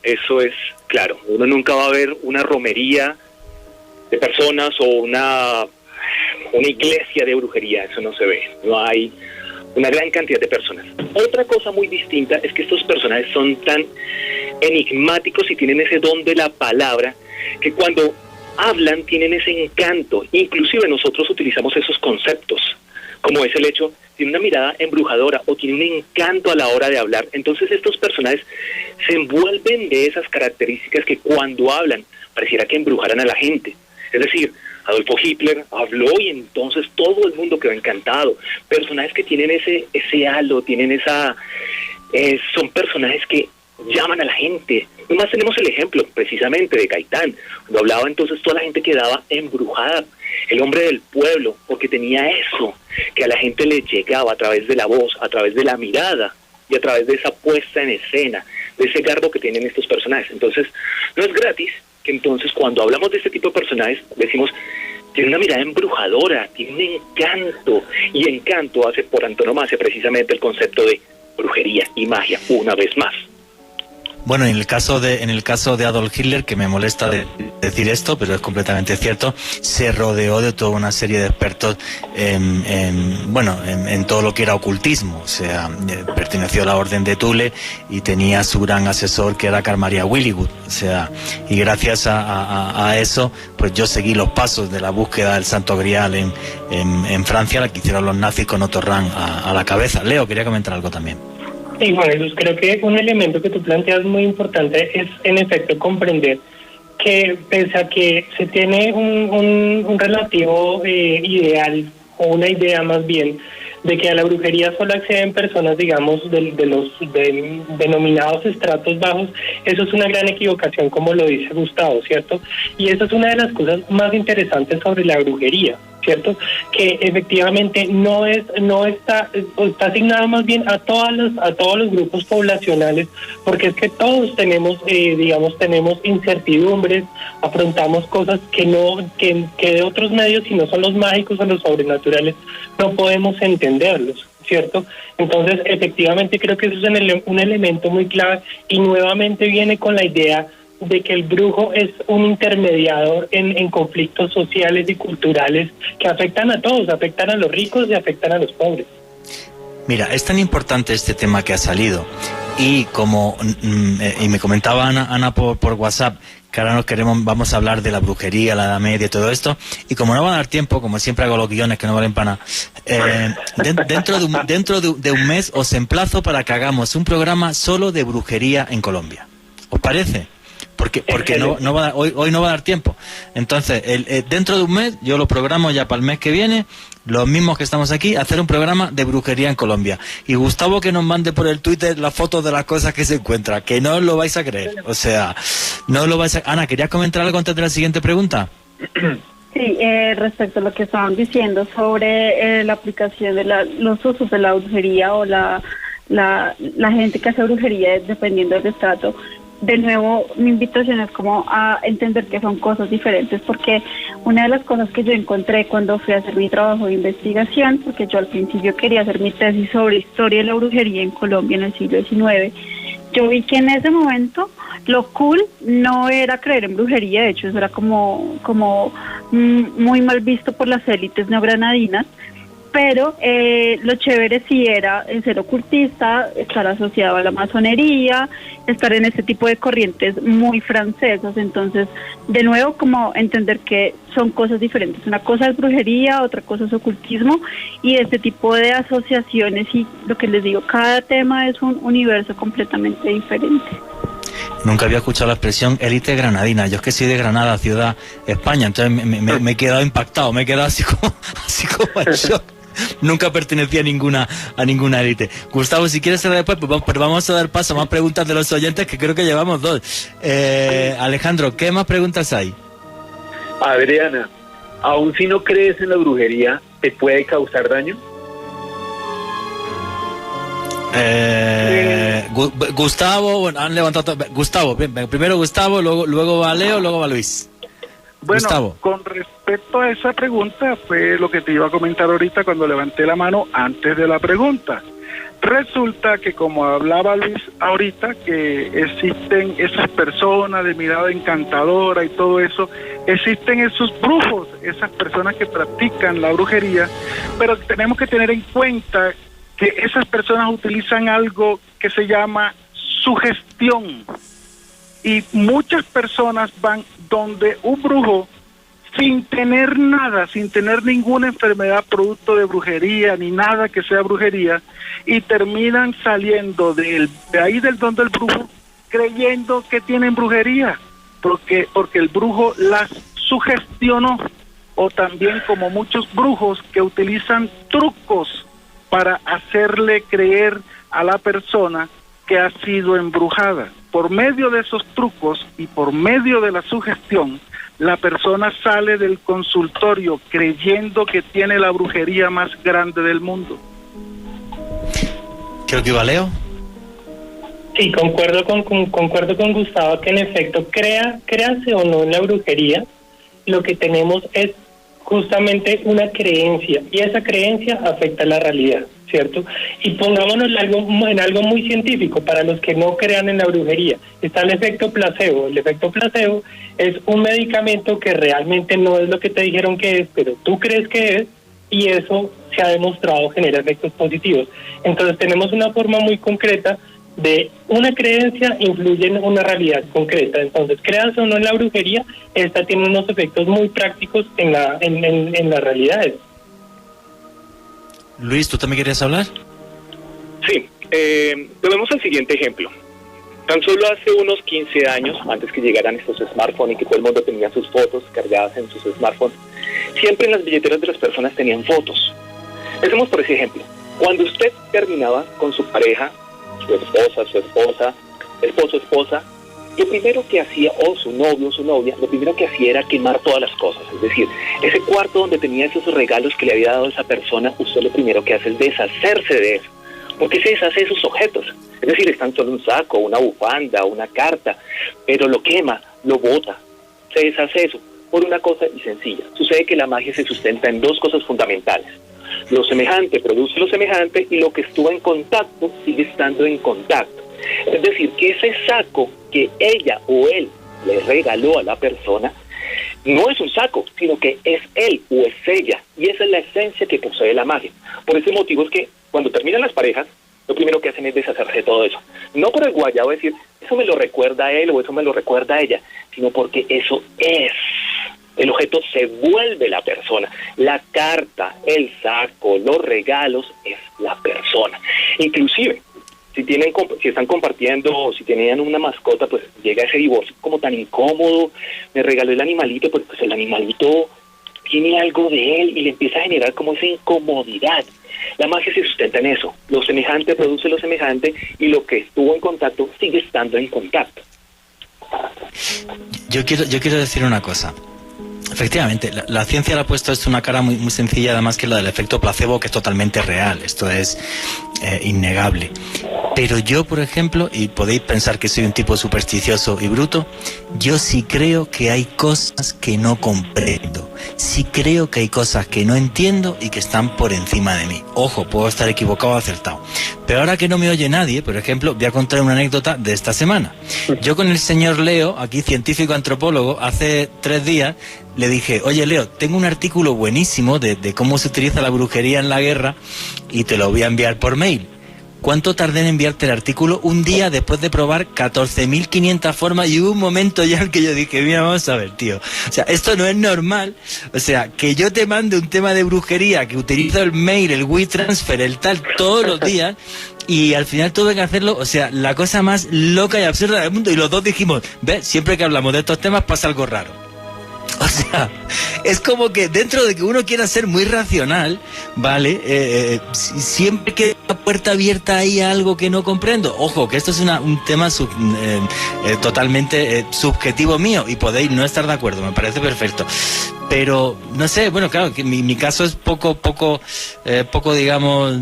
Eso es claro. Uno nunca va a ver una romería de personas o una iglesia de brujería. Eso no se ve. No hay una gran cantidad de personas. Otra cosa muy distinta es que estos personajes son tan enigmáticos y tienen ese don de la palabra que cuando hablan tienen ese encanto. Inclusive nosotros utilizamos esos conceptos, como es el hecho, tiene una mirada embrujadora o tiene un encanto a la hora de hablar. Entonces estos personajes se envuelven de esas características que cuando hablan pareciera que embrujaran a la gente. Es decir, Adolfo Hitler habló y entonces todo el mundo quedó encantado. Personajes que tienen ese halo, tienen son personajes que llaman a la gente. Nomás tenemos el ejemplo precisamente de Gaitán. Cuando hablaba entonces toda la gente quedaba embrujada. El hombre del pueblo, porque tenía eso que a la gente le llegaba a través de la voz, a través de la mirada y a través de esa puesta en escena, de ese garbo que tienen estos personajes. Entonces, no es gratis que entonces cuando hablamos de este tipo de personajes decimos, tiene una mirada embrujadora, tiene un encanto, y encanto hace por antonomasia precisamente el concepto de brujería y magia una vez más. Bueno, en el caso de Adolf Hitler, que me molesta decir esto, pero es completamente cierto, se rodeó de toda una serie de expertos en todo lo que era ocultismo. O sea, perteneció a la Orden de Thule y tenía su gran asesor, que era Carl Maria Willigut. O sea, y gracias a eso, pues yo seguí los pasos de la búsqueda del Santo Grial en Francia, la que hicieron los nazis con Otto Rahn a la cabeza. Leo, quería comentar algo también. Sí, Juan Jesús, creo que un elemento que tú planteas muy importante es, en efecto, comprender que pese a que se tiene un relativo ideal, o una idea más bien, de que a la brujería solo acceden personas, digamos, de los denominados estratos bajos, eso es una gran equivocación, como lo dice Gustavo, ¿cierto? Y eso es una de las cosas más interesantes sobre la brujería, ¿cierto? Que efectivamente está asignado más bien a todos los grupos poblacionales, porque es que todos tenemos tenemos incertidumbres, afrontamos cosas que de otros medios, si no son los mágicos o los sobrenaturales, no podemos entenderlos, ¿cierto? Entonces, efectivamente creo que eso es un elemento muy clave, y nuevamente viene con la idea de que el brujo es un intermediador en conflictos sociales y culturales que afectan a todos, afectan a los ricos y afectan a los pobres. Mira, es tan importante este tema que ha salido, y como y me comentaba Ana por WhatsApp, que ahora vamos a hablar de la brujería, la Edad Media y todo esto, y como no va a dar tiempo, como siempre hago los guiones que no valen para nada, dentro de un mes os emplazo para que hagamos un programa solo de brujería en Colombia. ¿Os parece? Porque hoy no va a dar tiempo. Entonces, dentro de un mes, yo lo programo ya para el mes que viene, los mismos que estamos aquí, hacer un programa de brujería en Colombia. Y Gustavo, que nos mande por el Twitter las fotos de las cosas que se encuentra, que no lo vais a creer. O sea, no lo vais a... Ana, ¿querías comentar algo antes de la siguiente pregunta? Sí, respecto a lo que estaban diciendo sobre la aplicación de los usos de la brujería o la gente que hace brujería dependiendo del estrato. De nuevo, mi invitación es como a entender que son cosas diferentes, porque una de las cosas que yo encontré cuando fui a hacer mi trabajo de investigación, porque yo al principio quería hacer mi tesis sobre historia de la brujería en Colombia en el siglo XIX, yo vi que en ese momento lo cool no era creer en brujería, de hecho eso era como muy mal visto por las élites neogranadinas, pero lo chévere sí era ser ocultista, estar asociado a la masonería, estar en este tipo de corrientes muy francesas. Entonces, de nuevo, como entender que son cosas diferentes. Una cosa es brujería, otra cosa es ocultismo, y este tipo de asociaciones, y lo que les digo, cada tema es un universo completamente diferente. Nunca había escuchado la expresión élite granadina. Yo es que soy de Granada, ciudad, España, entonces me he quedado impactado, me he quedado así como en shock. Nunca pertenecí a ninguna élite. Gustavo, si quieres ser después, pues vamos a dar paso a más preguntas de los oyentes, que creo que llevamos 2. Alejandro, ¿qué más preguntas hay? Adriana, aún si no crees en la brujería, ¿te puede causar daño? Gustavo, bueno, han levantado. Gustavo, primero Gustavo, luego va Leo, luego va Luis. Bueno, Gustavo. Con respecto a esa pregunta, fue lo que te iba a comentar ahorita cuando levanté la mano antes de la pregunta. Resulta que, como hablaba Luis ahorita, que existen esas personas de mirada encantadora y todo eso, existen esos brujos, esas personas que practican la brujería, pero tenemos que tener en cuenta que esas personas utilizan algo que se llama sugestión, y muchas personas van donde un brujo sin tener nada, sin tener ninguna enfermedad producto de brujería ni nada que sea brujería, y terminan saliendo de ahí del don del brujo creyendo que tienen brujería, porque el brujo las sugestionó. O también como muchos brujos que utilizan trucos para hacerle creer a la persona que ha sido embrujada. Por medio de esos trucos y por medio de la sugestión, la persona sale del consultorio creyendo que tiene la brujería más grande del mundo. Creo que iba Leo. Sí, concuerdo con Gustavo que en efecto, créase o no en la brujería, lo que tenemos es justamente una creencia, y esa creencia afecta la realidad, ¿cierto? Y pongámonos en algo muy científico, para los que no crean en la brujería, está el efecto placebo. El efecto placebo es un medicamento que realmente no es lo que te dijeron que es, pero tú crees que es, y eso se ha demostrado genera efectos positivos. Entonces tenemos una forma muy concreta de una creencia influye en una realidad concreta. Entonces, creas o no en la brujería, esta tiene unos efectos muy prácticos en las realidades. Luis, ¿tú también querías hablar? Sí, tomemos el siguiente ejemplo. Tan solo hace unos 15 años, antes que llegaran estos smartphones y que todo el mundo tenía sus fotos cargadas en sus smartphones, siempre en las billeteras de las personas tenían fotos. Empecemos por ese ejemplo. Cuando usted terminaba con su pareja, su esposa, esposo, esposa, lo primero que hacía, o su novio, su novia, lo primero que hacía era quemar todas las cosas. Es decir, ese cuarto donde tenía esos regalos que le había dado esa persona, usted lo primero que hace es deshacerse de eso. Porque se deshace de esos objetos. Es decir, están solo un saco, una bufanda, una carta, pero lo quema, lo bota, se deshace de eso por una cosa y sencilla. Sucede que la magia se sustenta en dos cosas fundamentales. Lo semejante produce lo semejante, y lo que estuvo en contacto sigue estando en contacto. Es decir, que ese saco que ella o él le regaló a la persona no es un saco, sino que es él o es ella, y esa es la esencia que posee la magia. Por ese motivo es que cuando terminan las parejas, lo primero que hacen es deshacerse de todo eso. No por el guayabo decir, eso me lo recuerda a él o eso me lo recuerda a ella, sino porque eso es. El objeto se vuelve la persona. La carta, el saco, los regalos es la persona. Inclusive, si están compartiendo o si tenían una mascota, pues llega ese divorcio como tan incómodo. Me regaló el animalito, pues el animalito tiene algo de él y le empieza a generar como esa incomodidad. La magia se sustenta en eso. Lo semejante produce lo semejante, y lo que estuvo en contacto sigue estando en contacto. Yo quiero decir una cosa. Efectivamente, la ciencia le ha puesto esto una cara muy, muy sencilla, además, que la del efecto placebo, que es totalmente real. Esto es innegable. Pero yo, por ejemplo, y podéis pensar que soy un tipo supersticioso y bruto, yo sí creo que hay cosas que no comprendo. Sí creo que hay cosas que no entiendo y que están por encima de mí. Ojo, puedo estar equivocado o acertado. Pero ahora que no me oye nadie, por ejemplo, voy a contar una anécdota de esta semana. Yo con el señor Leo, aquí científico antropólogo, hace 3 días, le dije, oye Leo, tengo un artículo buenísimo de cómo se utiliza la brujería en la guerra y te lo voy a enviar por mail. ¿Cuánto tardé en enviarte el artículo? Un día después de probar 14.500 formas, y hubo un momento ya en que yo dije, mira, vamos a ver, tío. O sea, esto no es normal. O sea, que yo te mande un tema de brujería, que utilizo el mail, el WeTransfer, el tal, todos los días, y al final tuve que hacerlo, o sea, la cosa más loca y absurda del mundo. Y los dos dijimos, ¿ves? Siempre que hablamos de estos temas pasa algo raro. O sea, es como que dentro de que uno quiera ser muy racional, ¿vale? Siempre queda la puerta abierta ahí a algo que no comprendo. Ojo, que esto es un tema totalmente subjetivo mío, y podéis no estar de acuerdo, me parece perfecto. Pero, no sé, bueno, claro, que mi caso es poco, digamos...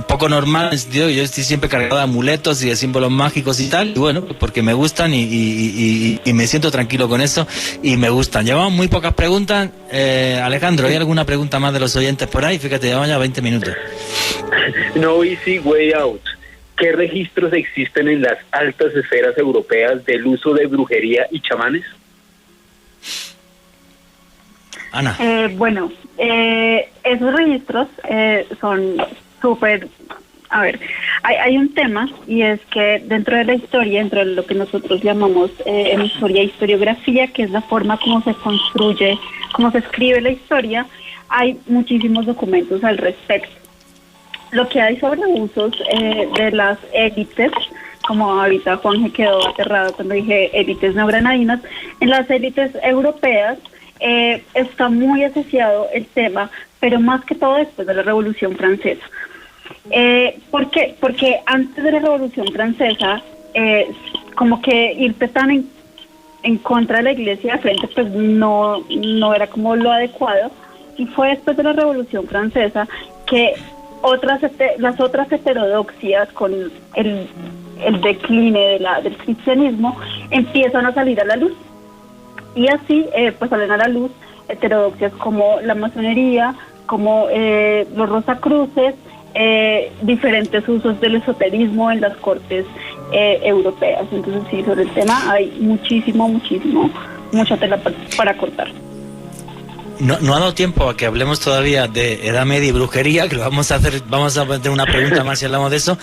poco normal. Yo estoy siempre cargado de amuletos y de símbolos mágicos y tal, y bueno, porque me gustan y me siento tranquilo con eso y me gustan. Llevamos muy pocas preguntas. Alejandro, ¿hay alguna pregunta más de los oyentes por ahí? Fíjate, llevamos ya 20 minutos. No easy way out. ¿Qué registros existen en las altas esferas europeas del uso de brujería y chamanes? Ana. Bueno, esos registros son súper... A ver, hay un tema, y es que dentro de la historia, dentro de lo que nosotros llamamos en historia historiografía, que es la forma como se construye, cómo se escribe la historia, hay muchísimos documentos al respecto. Lo que hay sobre usos de las élites, como ahorita Juanje quedó aterrado cuando dije élites neogranadinas, en las élites europeas está muy asociado el tema, pero más que todo después de la Revolución Francesa. ¿Por qué? Porque antes de la Revolución Francesa, como que irte tan en contra de la iglesia de frente, pues no era como lo adecuado, y fue después de la Revolución Francesa que las otras heterodoxias, con el decline del cristianismo, empiezan a salir a la luz. Y así pues salen a la luz heterodoxias como la masonería, como los rosacruces, diferentes usos del esoterismo en las cortes europeas. Entonces sí, sobre el tema hay mucha tela para cortar. No ha dado tiempo a que hablemos todavía de Edad Media y brujería, que lo vamos a hacer una pregunta más si hablamos de eso,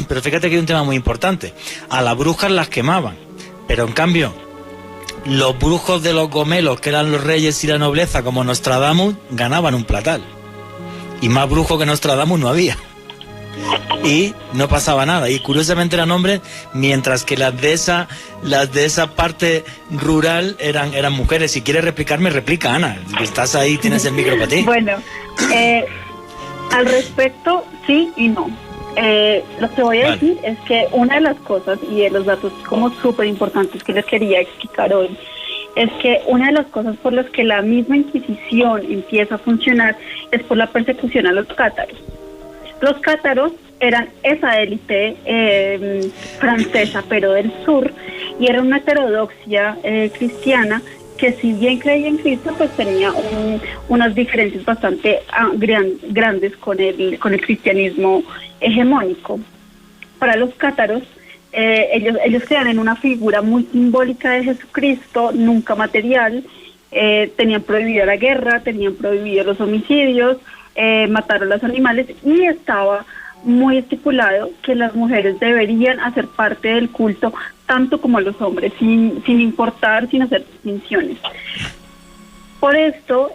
pero fíjate que hay un tema muy importante. A las brujas las quemaban, pero en cambio los brujos de los gomelos, que eran los reyes y la nobleza, como Nostradamus, ganaban un platal. Y más brujos que Nostradamus no había. Y no pasaba nada. Y curiosamente eran hombres, mientras que las de esa parte rural eran mujeres. Si quieres replicarme, replica, Ana. Estás ahí, tienes el micro para ti. Bueno, al respecto, sí y no. Lo que voy a decir es que una de las cosas y de los datos como súper importantes que les quería explicar hoy es que una de las cosas por las que la misma Inquisición empieza a funcionar es por la persecución a los cátaros. Los cátaros eran esa élite francesa, pero del sur, y era una heterodoxia cristiana que, si bien creía en Cristo, pues tenía unas diferencias bastante grandes con el cristianismo hegemónico. Para los cátaros, ellos creían en una figura muy simbólica de Jesucristo, nunca material. Tenían prohibida la guerra, tenían prohibido los homicidios, matar a los animales, y estaba muy estipulado que las mujeres deberían hacer parte del culto tanto como los hombres, sin importar, sin hacer distinciones. Por esto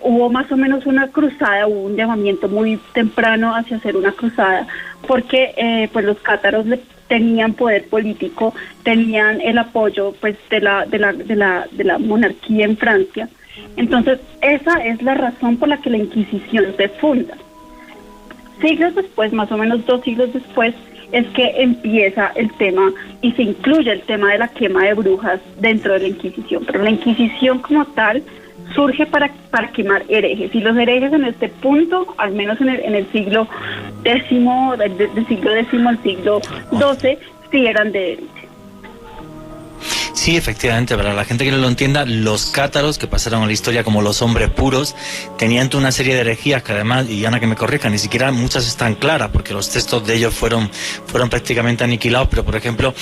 hubo más o menos una cruzada, hubo un llamamiento muy temprano hacia hacer una cruzada, porque pues los cátaros tenían poder político, tenían el apoyo pues de la monarquía en Francia. Entonces esa es la razón por la que la Inquisición se funda. Siglos después, más o menos 2 siglos después, es que empieza el tema y se incluye el tema de la quema de brujas dentro de la Inquisición. Pero la Inquisición como tal surge para quemar herejes, y los herejes en este punto, al menos en el siglo X, del siglo X al siglo XII, sí eran de élite. Sí, efectivamente, para la gente que no lo entienda, los cátaros, que pasaron a la historia como los hombres puros, tenían toda una serie de herejías que además, y Ana que me corrija, ni siquiera muchas están claras, porque los textos de ellos fueron prácticamente aniquilados, pero por ejemplo,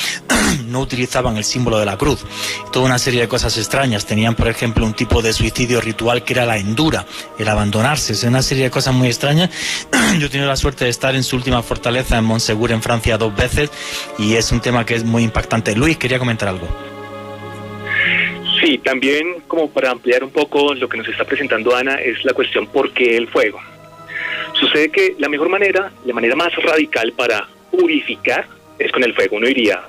no utilizaban el símbolo de la cruz. Toda una serie de cosas extrañas. Tenían, por ejemplo, un tipo de suicidio ritual que era la hendura, el abandonarse. Es una serie de cosas muy extrañas. Yo he tenido la suerte de estar en su última fortaleza, en Montsegur, en Francia, 2 veces, y es un tema que es muy impactante. Luis, quería comentar algo. Sí, también como para ampliar un poco lo que nos está presentando Ana, es la cuestión ¿por qué el fuego? Sucede que la manera más radical para purificar es con el fuego. Uno diría,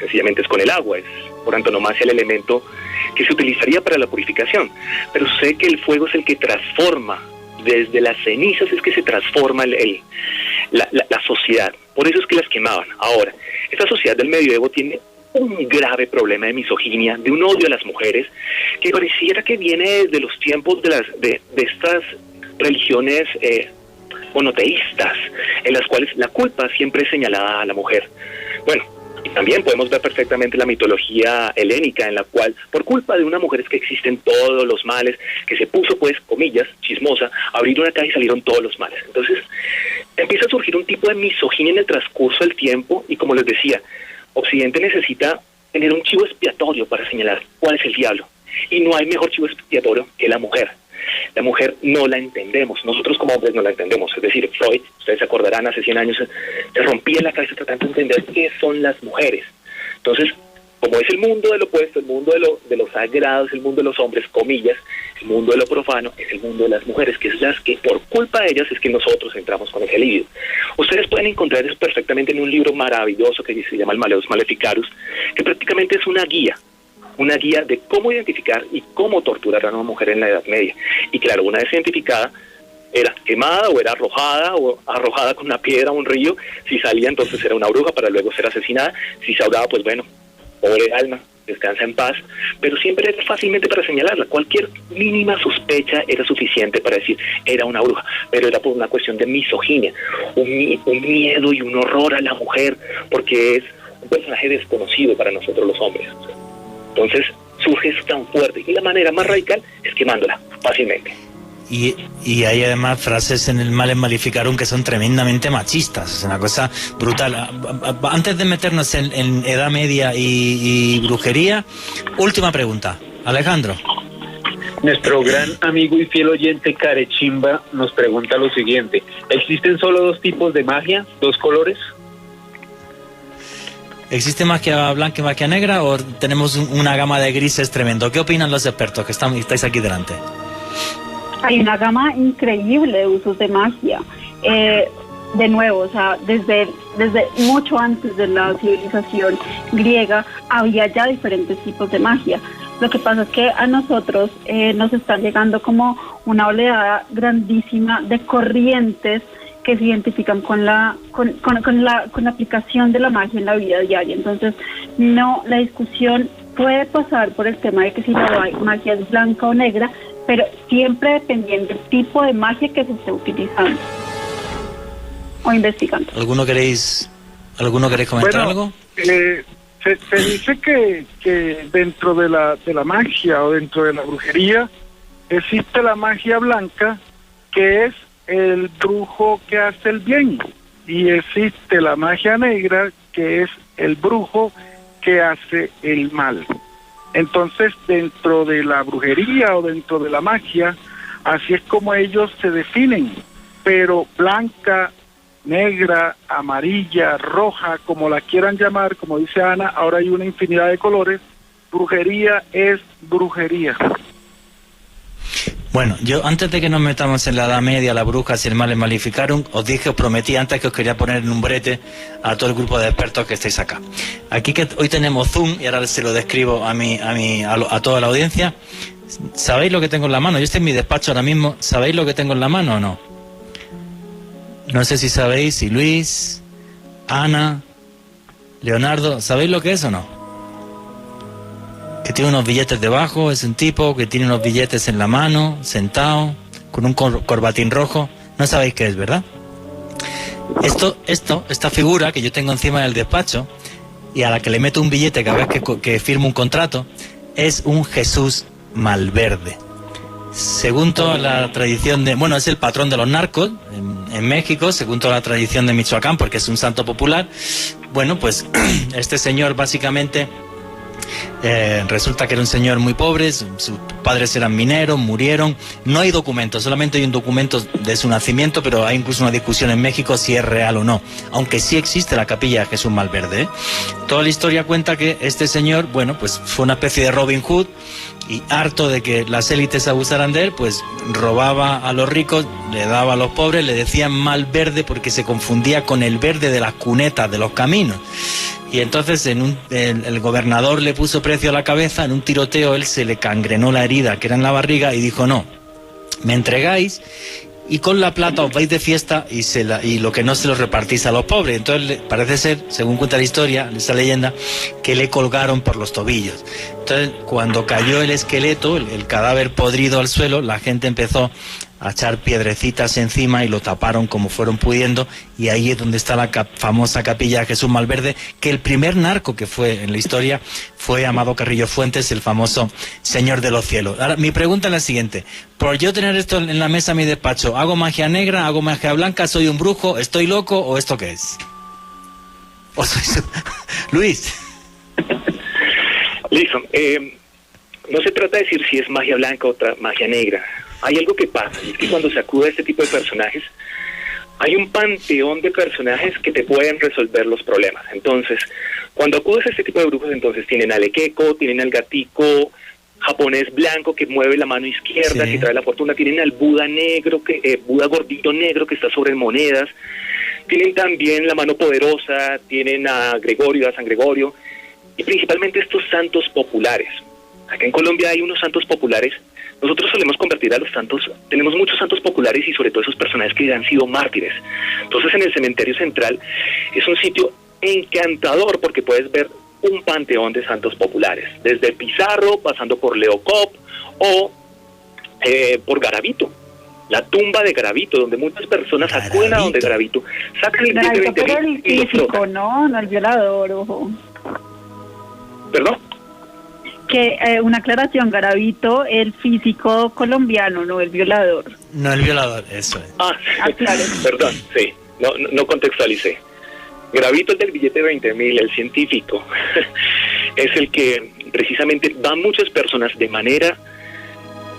sencillamente es con el agua, es por antonomasia el elemento que se utilizaría para la purificación. Pero sucede que el fuego es el que transforma, desde las cenizas es que se transforma la sociedad. Por eso es que las quemaban. Ahora, esta sociedad del medioevo tiene un grave problema de misoginia, de un odio a las mujeres, que pareciera que viene desde los tiempos de estas religiones monoteístas, en las cuales la culpa siempre es señalada a la mujer. Bueno, y también podemos ver perfectamente la mitología helénica, en la cual, por culpa de una mujer es que existen todos los males, que se puso, pues, comillas, chismosa, a abrir una caja y salieron todos los males. Entonces, empieza a surgir un tipo de misoginia en el transcurso del tiempo, y como les decía, Occidente necesita tener un chivo expiatorio para señalar cuál es el diablo. Y no hay mejor chivo expiatorio que la mujer. La mujer no la entendemos. Nosotros como hombres no la entendemos. Es decir, Freud, ustedes se acordarán, hace 100 años se rompía la cabeza tratando de entender qué son las mujeres. Entonces, como es el mundo del opuesto, el mundo de lo sagrado, es el mundo de los hombres, comillas, el mundo de lo profano es el mundo de las mujeres, que es las que por culpa de ellas es que nosotros entramos con ese líbido. Ustedes pueden encontrar eso perfectamente en un libro maravilloso que se llama El Maleus Maleficarus, que prácticamente es una guía de cómo identificar y cómo torturar a una mujer en la Edad Media. Y claro, una vez identificada, era quemada o era arrojada con una piedra a un río. Si salía, entonces era una bruja para luego ser asesinada. Si se ahogaba, pues bueno, pobre alma, descansa en paz. Pero siempre era fácilmente para señalarla. Cualquier mínima sospecha era suficiente para decir era una bruja, pero era por una cuestión de misoginia, un miedo y un horror a la mujer, porque es un personaje desconocido para nosotros los hombres. Entonces surge eso tan fuerte, y la manera más radical es quemándola. fácilmente. Y hay además frases en el Malen Maleficarum que son tremendamente machistas, es una cosa brutal. Antes de meternos en Edad Media y brujería, última pregunta, Alejandro. Nuestro gran amigo y fiel oyente Carechimba nos pregunta lo siguiente: ¿existen solo 2 tipos de magia, 2 colores? ¿Existe magia blanca y magia negra o tenemos una gama de grises tremendo? ¿Qué opinan los expertos que estáis aquí delante? Hay una gama increíble de usos de magia. De nuevo, o sea, desde mucho antes de la civilización griega había ya diferentes tipos de magia. Lo que pasa es que a nosotros nos están llegando como una oleada grandísima de corrientes que se identifican con la aplicación de la magia en la vida diaria. Entonces, no, la discusión puede pasar por el tema de que si la magia es blanca o negra, pero siempre dependiendo del tipo de magia que se esté utilizando o investigando. ¿Alguno queréis comentar algo? Se dice que dentro de la magia o dentro de la brujería existe la magia blanca, que es el brujo que hace el bien, y existe la magia negra, que es el brujo que hace el mal. Entonces, dentro de la brujería o dentro de la magia, así es como ellos se definen, pero blanca, negra, amarilla, roja, como la quieran llamar, como dice Ana, ahora hay una infinidad de colores. Brujería es brujería. Bueno, yo antes de que nos metamos en la Edad Media, las brujas y el Malen Maleficarum, os prometí antes que os quería poner en un brete a todo el grupo de expertos que estáis acá. Aquí que hoy tenemos Zoom, y ahora se lo describo a toda la audiencia. ¿Sabéis lo que tengo en la mano? Yo estoy en mi despacho ahora mismo. ¿Sabéis lo que tengo en la mano o no? No sé si sabéis, si Luis, Ana, Leonardo, ¿sabéis lo que es o no? Que tiene unos billetes debajo, es un tipo que tiene unos billetes en la mano, sentado, con un corbatín rojo. No sabéis qué es, ¿verdad? Esta figura que yo tengo encima del despacho y a la que le meto un billete cada vez que firmo un contrato, es un Jesús Malverde. Según toda la tradición es el patrón de los narcos en México, según toda la tradición de Michoacán, porque es un santo popular. Bueno, pues este señor básicamente resulta que era un señor muy pobre, sus padres eran mineros, murieron, no hay documentos, solamente hay un documento de su nacimiento, pero hay incluso una discusión en México si es real o no, aunque sí existe la capilla de Jesús Malverde, ¿eh? Toda la historia cuenta que este señor, pues fue una especie de Robin Hood, y harto de que las élites abusaran de él, pues robaba a los ricos, le daba a los pobres, le decían Malverde porque se confundía con el verde de las cunetas de los caminos. Y entonces el gobernador le puso precio a la cabeza, en un tiroteo él se le cangrenó la herida que era en la barriga y dijo: no, me entregáis y con la plata os vais de fiesta y lo que no se lo repartís a los pobres. Entonces parece ser, según cuenta la historia, esa leyenda, que le colgaron por los tobillos. Entonces cuando cayó el esqueleto, el cadáver podrido al suelo, la gente empezó a echar piedrecitas encima y lo taparon como fueron pudiendo, y ahí es donde está la famosa capilla de Jesús Malverde, que el primer narco que fue en la historia fue Amado Carrillo Fuentes, el famoso Señor de los Cielos. Ahora, mi pregunta es la siguiente: por yo tener esto en la mesa en mi despacho, ¿hago magia negra, hago magia blanca, soy un brujo, estoy loco o esto qué es? ¿O soy Luis? Listo. No se trata de decir si es magia blanca o magia negra. Hay algo que pasa, y es que cuando se acude a este tipo de personajes, hay un panteón de personajes que te pueden resolver los problemas. Entonces, cuando acudes a este tipo de brujos, entonces tienen al Ekeko, tienen al gatico japonés blanco que mueve la mano izquierda, sí, que trae la fortuna, tienen al Buda negro, Buda gordito negro que está sobre monedas, tienen también la mano poderosa, tienen a Gregorio, a San Gregorio, y principalmente estos santos populares. Acá en Colombia hay unos santos populares. Nosotros solemos convertir a los santos, tenemos muchos santos populares y sobre todo esos personajes que han sido mártires. Entonces en el cementerio central es un sitio encantador porque puedes ver un panteón de santos populares, desde Pizarro, pasando por Leocop o por Garavito, la tumba de Garavito, donde muchas personas acuden a donde Garavito, sacan el billete de 20.000 el físico, no el violador, ojo. ¿Perdón? Que una aclaración, Garavito, el físico colombiano, no el violador. No el violador, eso es. Perdón, sí, no contextualicé. Gravito, el del billete de 20.000, el científico, es el que precisamente va a muchas personas de manera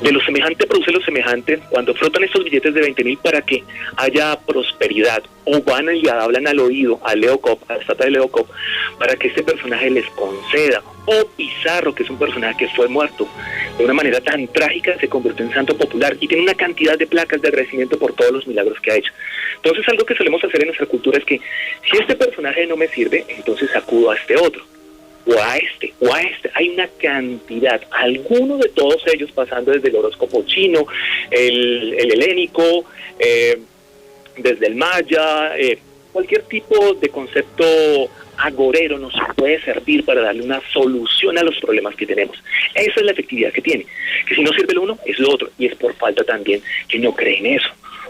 de lo semejante produce lo semejante cuando frotan estos billetes de 20.000 para que haya prosperidad, o van y hablan al oído a Leo Cop, a la estatua de Leo Cop, para que este personaje les conceda, o Pizarro, que es un personaje que fue muerto de una manera tan trágica, se convirtió en santo popular y tiene una cantidad de placas de agradecimiento por todos los milagros que ha hecho. Entonces, algo que solemos hacer en nuestra cultura es que si este personaje no me sirve, entonces acudo a este otro, o a este. Hay una cantidad, alguno de todos ellos, pasando desde el horóscopo chino, el helénico, desde el maya, cualquier tipo de concepto agorero nos puede servir para darle una solución a los problemas que tenemos. Esa es la efectividad que tiene, que si no sirve lo uno, es lo otro, y es por falta también que no cree en eso.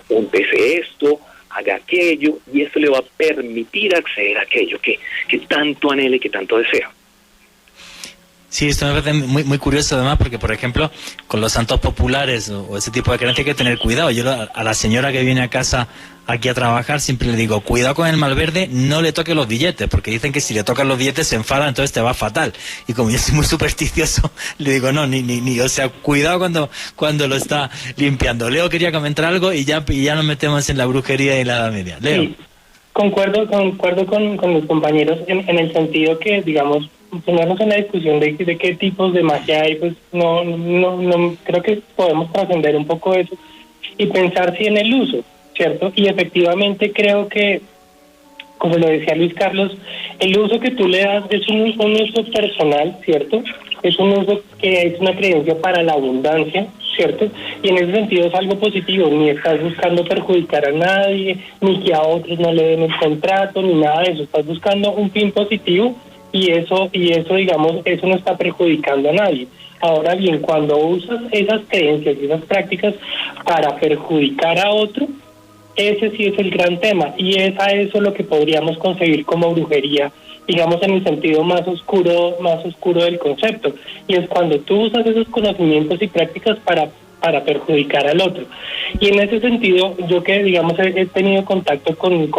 Úntese esto, haga aquello, y esto le va a permitir acceder a aquello que tanto anhela y que tanto desea. Sí, esto me parece muy curioso además porque, por ejemplo, con los santos populares o ese tipo de creencias hay que tener cuidado. Yo a la señora que viene a casa aquí a trabajar siempre le digo, cuidado con el Malverde, no le toques los billetes, porque dicen que si le tocas los billetes se enfada, entonces te va fatal. Y como yo soy muy supersticioso, le digo, no, ni o sea, cuidado cuando lo está limpiando. Leo quería comentar algo y ya nos metemos en la brujería y la Edad Media. Leo. Sí, concuerdo con los compañeros en el sentido que, digamos, ponernos en la discusión de qué tipos de magia hay, pues no creo que podemos trascender un poco eso y pensar si en el uso, ¿cierto? Y efectivamente creo que, como lo decía Luis Carlos, el uso que tú le das es un uso personal, ¿cierto? Es un uso que es una creencia para la abundancia, ¿cierto? Y en ese sentido es algo positivo, ni estás buscando perjudicar a nadie, ni que a otros no le den el contrato, ni nada de eso, estás buscando un fin positivo. Y eso, digamos, eso no está perjudicando a nadie. Ahora bien, cuando usas esas creencias y esas prácticas para perjudicar a otro, ese sí es el gran tema. Y es a eso lo que podríamos conseguir como brujería, digamos, en el sentido más oscuro del concepto. Y es cuando tú usas esos conocimientos y prácticas para perjudicar al otro. Y en ese sentido, yo que, digamos, he tenido contacto con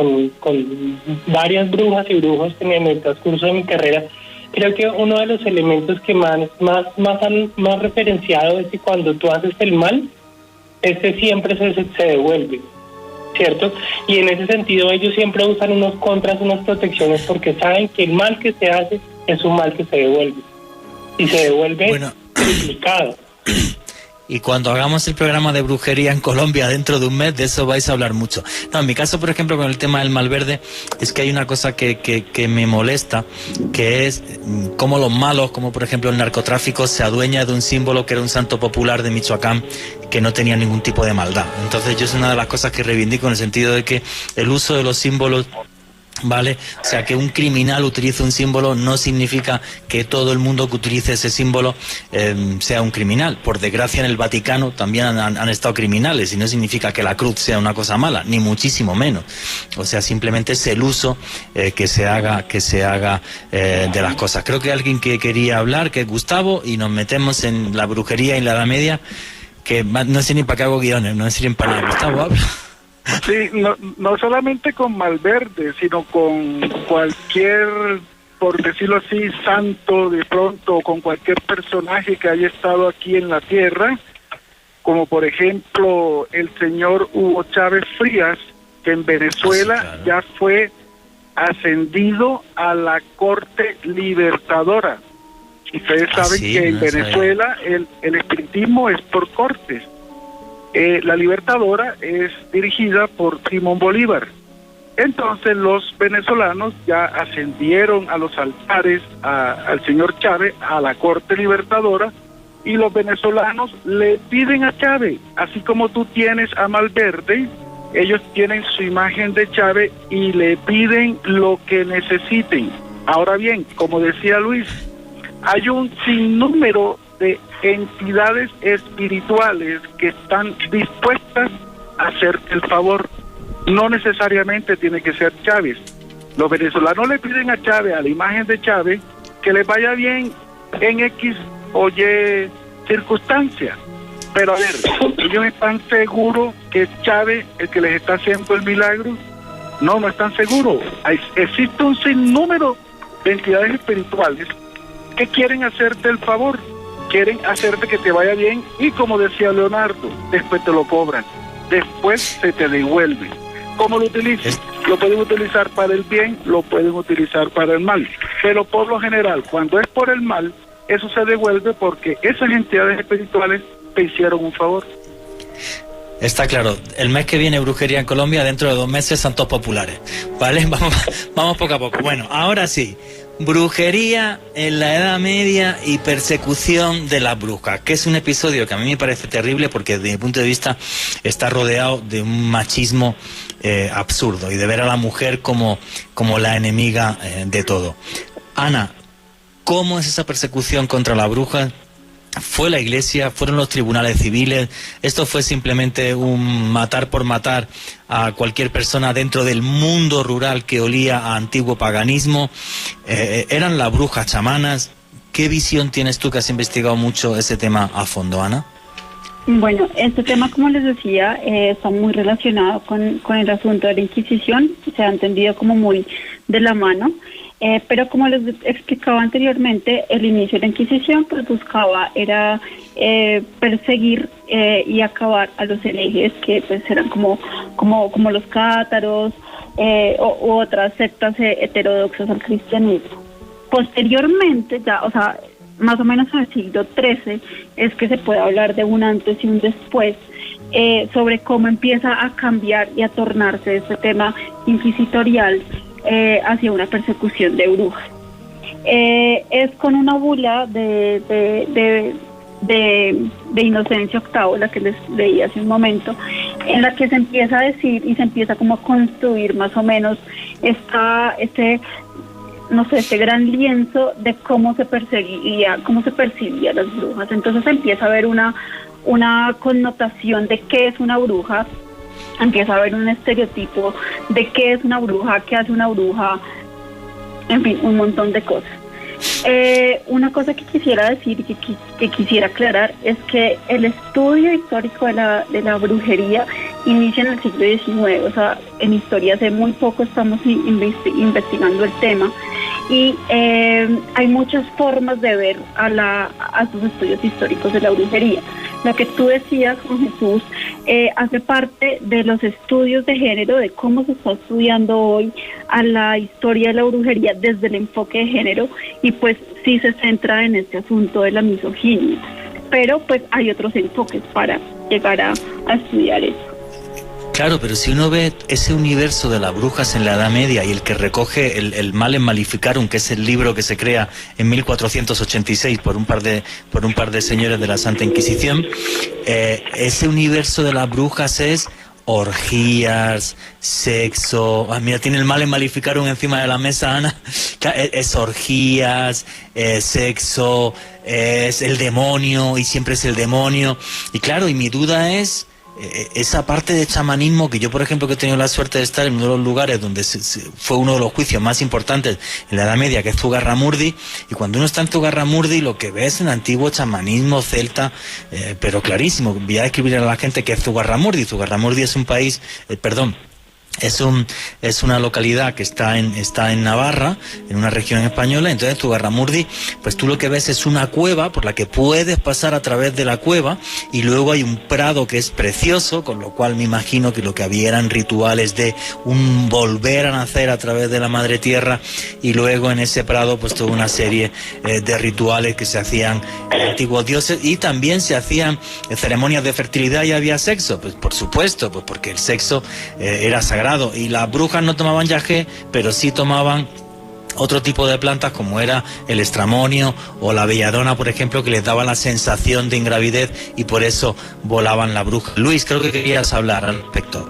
varias brujas y brujos en el transcurso de mi carrera, creo que uno de los elementos que más han referenciado es que cuando tú haces el mal, siempre se devuelve, ¿cierto? Y en ese sentido ellos siempre usan unos contras, unas protecciones, porque saben que el mal que se hace es un mal que se devuelve. Y se devuelve triplicado. Y cuando hagamos el programa de brujería en Colombia dentro de un mes, de eso vais a hablar mucho. No, en mi caso, por ejemplo, con el tema del Malverde, es que hay una cosa que me molesta, que es cómo los malos, como por ejemplo el narcotráfico, se adueña de un símbolo que era un santo popular de Michoacán, que no tenía ningún tipo de maldad. Entonces yo es una de las cosas que reivindico en el sentido de que el uso de los símbolos, ¿vale? O sea, que un criminal utilice un símbolo no significa que todo el mundo que utilice ese símbolo sea un criminal. Por desgracia, en el Vaticano también han estado criminales, y no significa que la cruz sea una cosa mala, ni muchísimo menos. O sea, simplemente es el uso que se haga de las cosas. Creo que alguien que quería hablar, que es Gustavo, y nos metemos en la brujería y la Edad Media, que no sé ni para qué hago guiones, no sirven para nada. Gustavo, habla. Sí, no solamente con Malverde, sino con cualquier, por decirlo así, santo de pronto, con cualquier personaje que haya estado aquí en la tierra, como por ejemplo el señor Hugo Chávez Frías, que en Venezuela sí, claro, ya fue ascendido a la Corte Libertadora. Ustedes saben que en Venezuela el espiritismo es por cortes. La Libertadora es dirigida por Simón Bolívar. Entonces los venezolanos ya ascendieron a los altares al señor Chávez, a la Corte Libertadora, y los venezolanos le piden a Chávez, así como tú tienes a Malverde, ellos tienen su imagen de Chávez y le piden lo que necesiten. Ahora bien, como decía Luis, hay un sinnúmero de entidades espirituales que están dispuestas a hacer el favor. No necesariamente tiene que ser Chávez. Los venezolanos le piden a Chávez, a la imagen de Chávez, que les vaya bien en X o Y circunstancia. Pero a ver, ellos están seguros que es Chávez el que les está haciendo el milagro. No están seguros. Existe un sinnúmero de entidades espirituales que quieren hacerte el favor, quieren hacerte que te vaya bien, y como decía Leonardo, después te lo cobran, después se te devuelve. ¿Cómo lo utilizas? Lo pueden utilizar para el bien, lo pueden utilizar para el mal, pero por lo general, cuando es por el mal, eso se devuelve porque esas entidades espirituales te hicieron un favor. Está claro, el mes que viene brujería en Colombia, dentro de 2 meses santos populares, ¿vale? Vamos poco a poco. Bueno, ahora sí, brujería en la Edad Media y persecución de las brujas, que es un episodio que a mí me parece terrible porque desde mi punto de vista está rodeado de un machismo absurdo y de ver a la mujer como la enemiga de todo. Ana, ¿cómo es esa persecución contra la bruja? ¿Fue la Iglesia? ¿Fueron los tribunales civiles? ¿Esto fue simplemente un matar por matar a cualquier persona dentro del mundo rural que olía a antiguo paganismo? ¿Eran las brujas chamanas? ¿Qué visión tienes tú, que has investigado mucho ese tema a fondo, Ana? Bueno, este tema, como les decía, está muy relacionado con el asunto de la Inquisición. Se ha entendido como muy de la mano. Pero como les explicaba anteriormente, el inicio de la Inquisición pues buscaba era perseguir y acabar a los herejes, que pues eran como los cátaros u otras sectas heterodoxas al cristianismo. Posteriormente, ya, o sea, más o menos en el siglo XIII es que se puede hablar de un antes y un después, sobre cómo empieza a cambiar y a tornarse este tema inquisitorial hacia una persecución de brujas. Es con una bula de Inocencio VIII, la que les leí hace un momento, en la que se empieza a decir y se empieza como a construir más o menos este gran lienzo de cómo se percibía a las brujas. Entonces empieza a haber una connotación de qué es una bruja, empieza a haber un estereotipo de qué es una bruja, qué hace una bruja, en fin, un montón de cosas. Una cosa que quisiera decir y que quisiera aclarar es que el estudio histórico de la brujería inicia en el siglo XIX, o sea, en historia hace muy poco estamos investigando el tema, y hay muchas formas de ver a sus estudios históricos de la brujería. Lo que tú decías, Juan Jesús, hace parte de los estudios de género, de cómo se está estudiando hoy a la historia de la brujería desde el enfoque de género, y pues sí se centra en este asunto de la misoginia, pero pues hay otros enfoques para llegar a estudiar eso. Claro, pero si uno ve ese universo de las brujas en la Edad Media y el que recoge el Male Maleficarum, que es el libro que se crea en 1486 por un par de señores de la Santa Inquisición, ese universo de las brujas es orgías, sexo. Mira, tiene el Male Maleficarum encima de la mesa, Ana. Es orgías, sexo, es el demonio, y siempre es el demonio. Y claro, y mi duda es esa parte de chamanismo que yo, por ejemplo, que he tenido la suerte de estar en uno de los lugares donde fue uno de los juicios más importantes en la Edad Media, que es Zugarramurdi, y cuando uno está en Zugarramurdi lo que ve es el antiguo chamanismo celta, pero clarísimo. Voy a describir a la gente qué es Zugarramurdi. Zugarramurdi es un país, es una localidad que está en Navarra, en una región española. Entonces Zugarramurdi, pues tú lo que ves es una cueva por la que puedes pasar a través de la cueva, y luego hay un prado que es precioso, con lo cual me imagino que lo que había eran rituales de un volver a nacer a través de la madre tierra, y luego en ese prado pues toda una serie de rituales que se hacían antiguos dioses, y también se hacían ceremonias de fertilidad y había sexo, pues por supuesto, pues porque el sexo era sagrado. Y las brujas no tomaban yagé, pero sí tomaban otro tipo de plantas, como era el estramonio o la belladona, por ejemplo, que les daba la sensación de ingravidez, y por eso volaban la bruja. Luis, creo que querías hablar al respecto.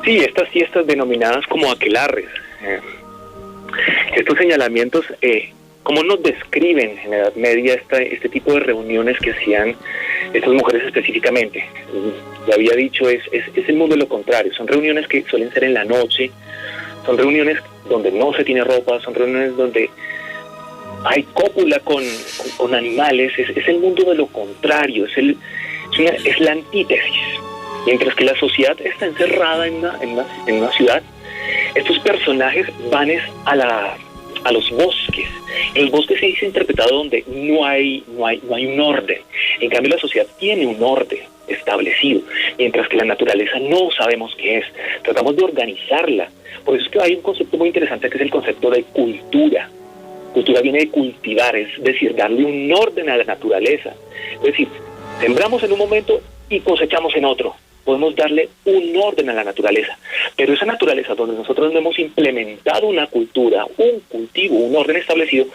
Sí, estas fiestas denominadas como aquelarres, estos señalamientos, ¿cómo nos describen en la Edad Media este tipo de reuniones que hacían estas mujeres específicamente? Ya había dicho, es el mundo de lo contrario. Son reuniones que suelen ser en la noche, son reuniones donde no se tiene ropa, son reuniones donde hay cópula con animales, es el mundo de lo contrario, es la antítesis. Mientras que la sociedad está encerrada en una ciudad, estos personajes van a los bosques. En el bosque se dice interpretado donde no hay un orden. En cambio, la sociedad tiene un orden establecido, mientras que la naturaleza no sabemos qué es. Tratamos de organizarla. Por eso es que hay un concepto muy interesante que es el concepto de cultura. Cultura viene de cultivar, es decir, darle un orden a la naturaleza. Es decir, sembramos en un momento y cosechamos en otro. Podemos darle un orden a la naturaleza, pero esa naturaleza donde nosotros no hemos implementado una cultura, un cultivo, un orden establecido,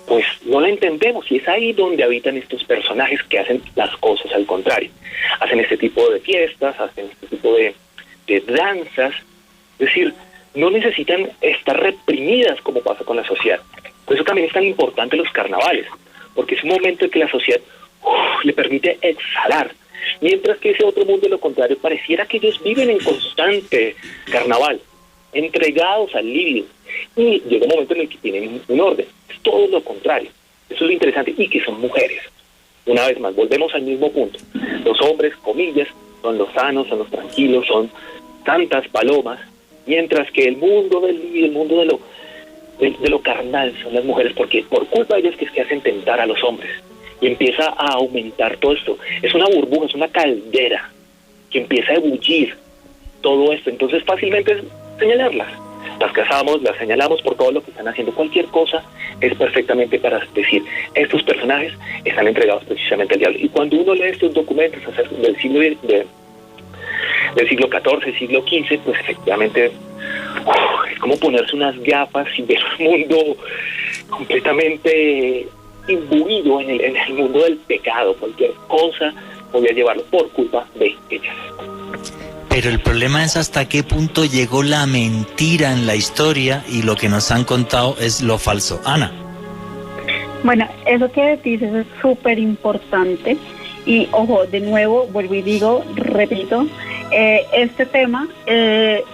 pues no la entendemos, y es ahí donde habitan estos personajes que hacen las cosas al contrario. Hacen este tipo de fiestas, hacen este tipo de danzas, es decir, no necesitan estar reprimidas como pasa con la sociedad. Por eso también es tan importante los carnavales, porque es un momento en que la sociedad le permite exhalar. Mientras que ese otro mundo, de lo contrario, pareciera que ellos viven en constante carnaval, entregados al líbido, y llega un momento en el que tienen un orden. Es todo lo contrario. Eso es lo interesante, y que son mujeres. Una vez más, volvemos al mismo punto. Los hombres, comillas, son los sanos, son los tranquilos, son santas palomas, mientras que el mundo del líbido, el mundo de lo carnal son las mujeres, porque por culpa de ellas que es que hacen tentar a los hombres. Y empieza a aumentar todo esto. Es una burbuja, es una caldera que empieza a ebullir todo esto. Entonces fácilmente es señalarlas. Las cazamos, las señalamos por todo lo que están haciendo. Cualquier cosa es perfectamente para decir, estos personajes están entregados precisamente al diablo. Y cuando uno lee estos documentos del siglo XIV, siglo XV, pues efectivamente es como ponerse unas gafas y ver un mundo completamente imbuido en el mundo del pecado. Cualquier cosa podía llevarlo por culpa de ellas. Pero el problema es hasta qué punto llegó la mentira en la historia, y lo que nos han contado es lo falso. Ana. Bueno, eso que dices es súper importante, y ojo, de nuevo, vuelvo y digo, repito, este tema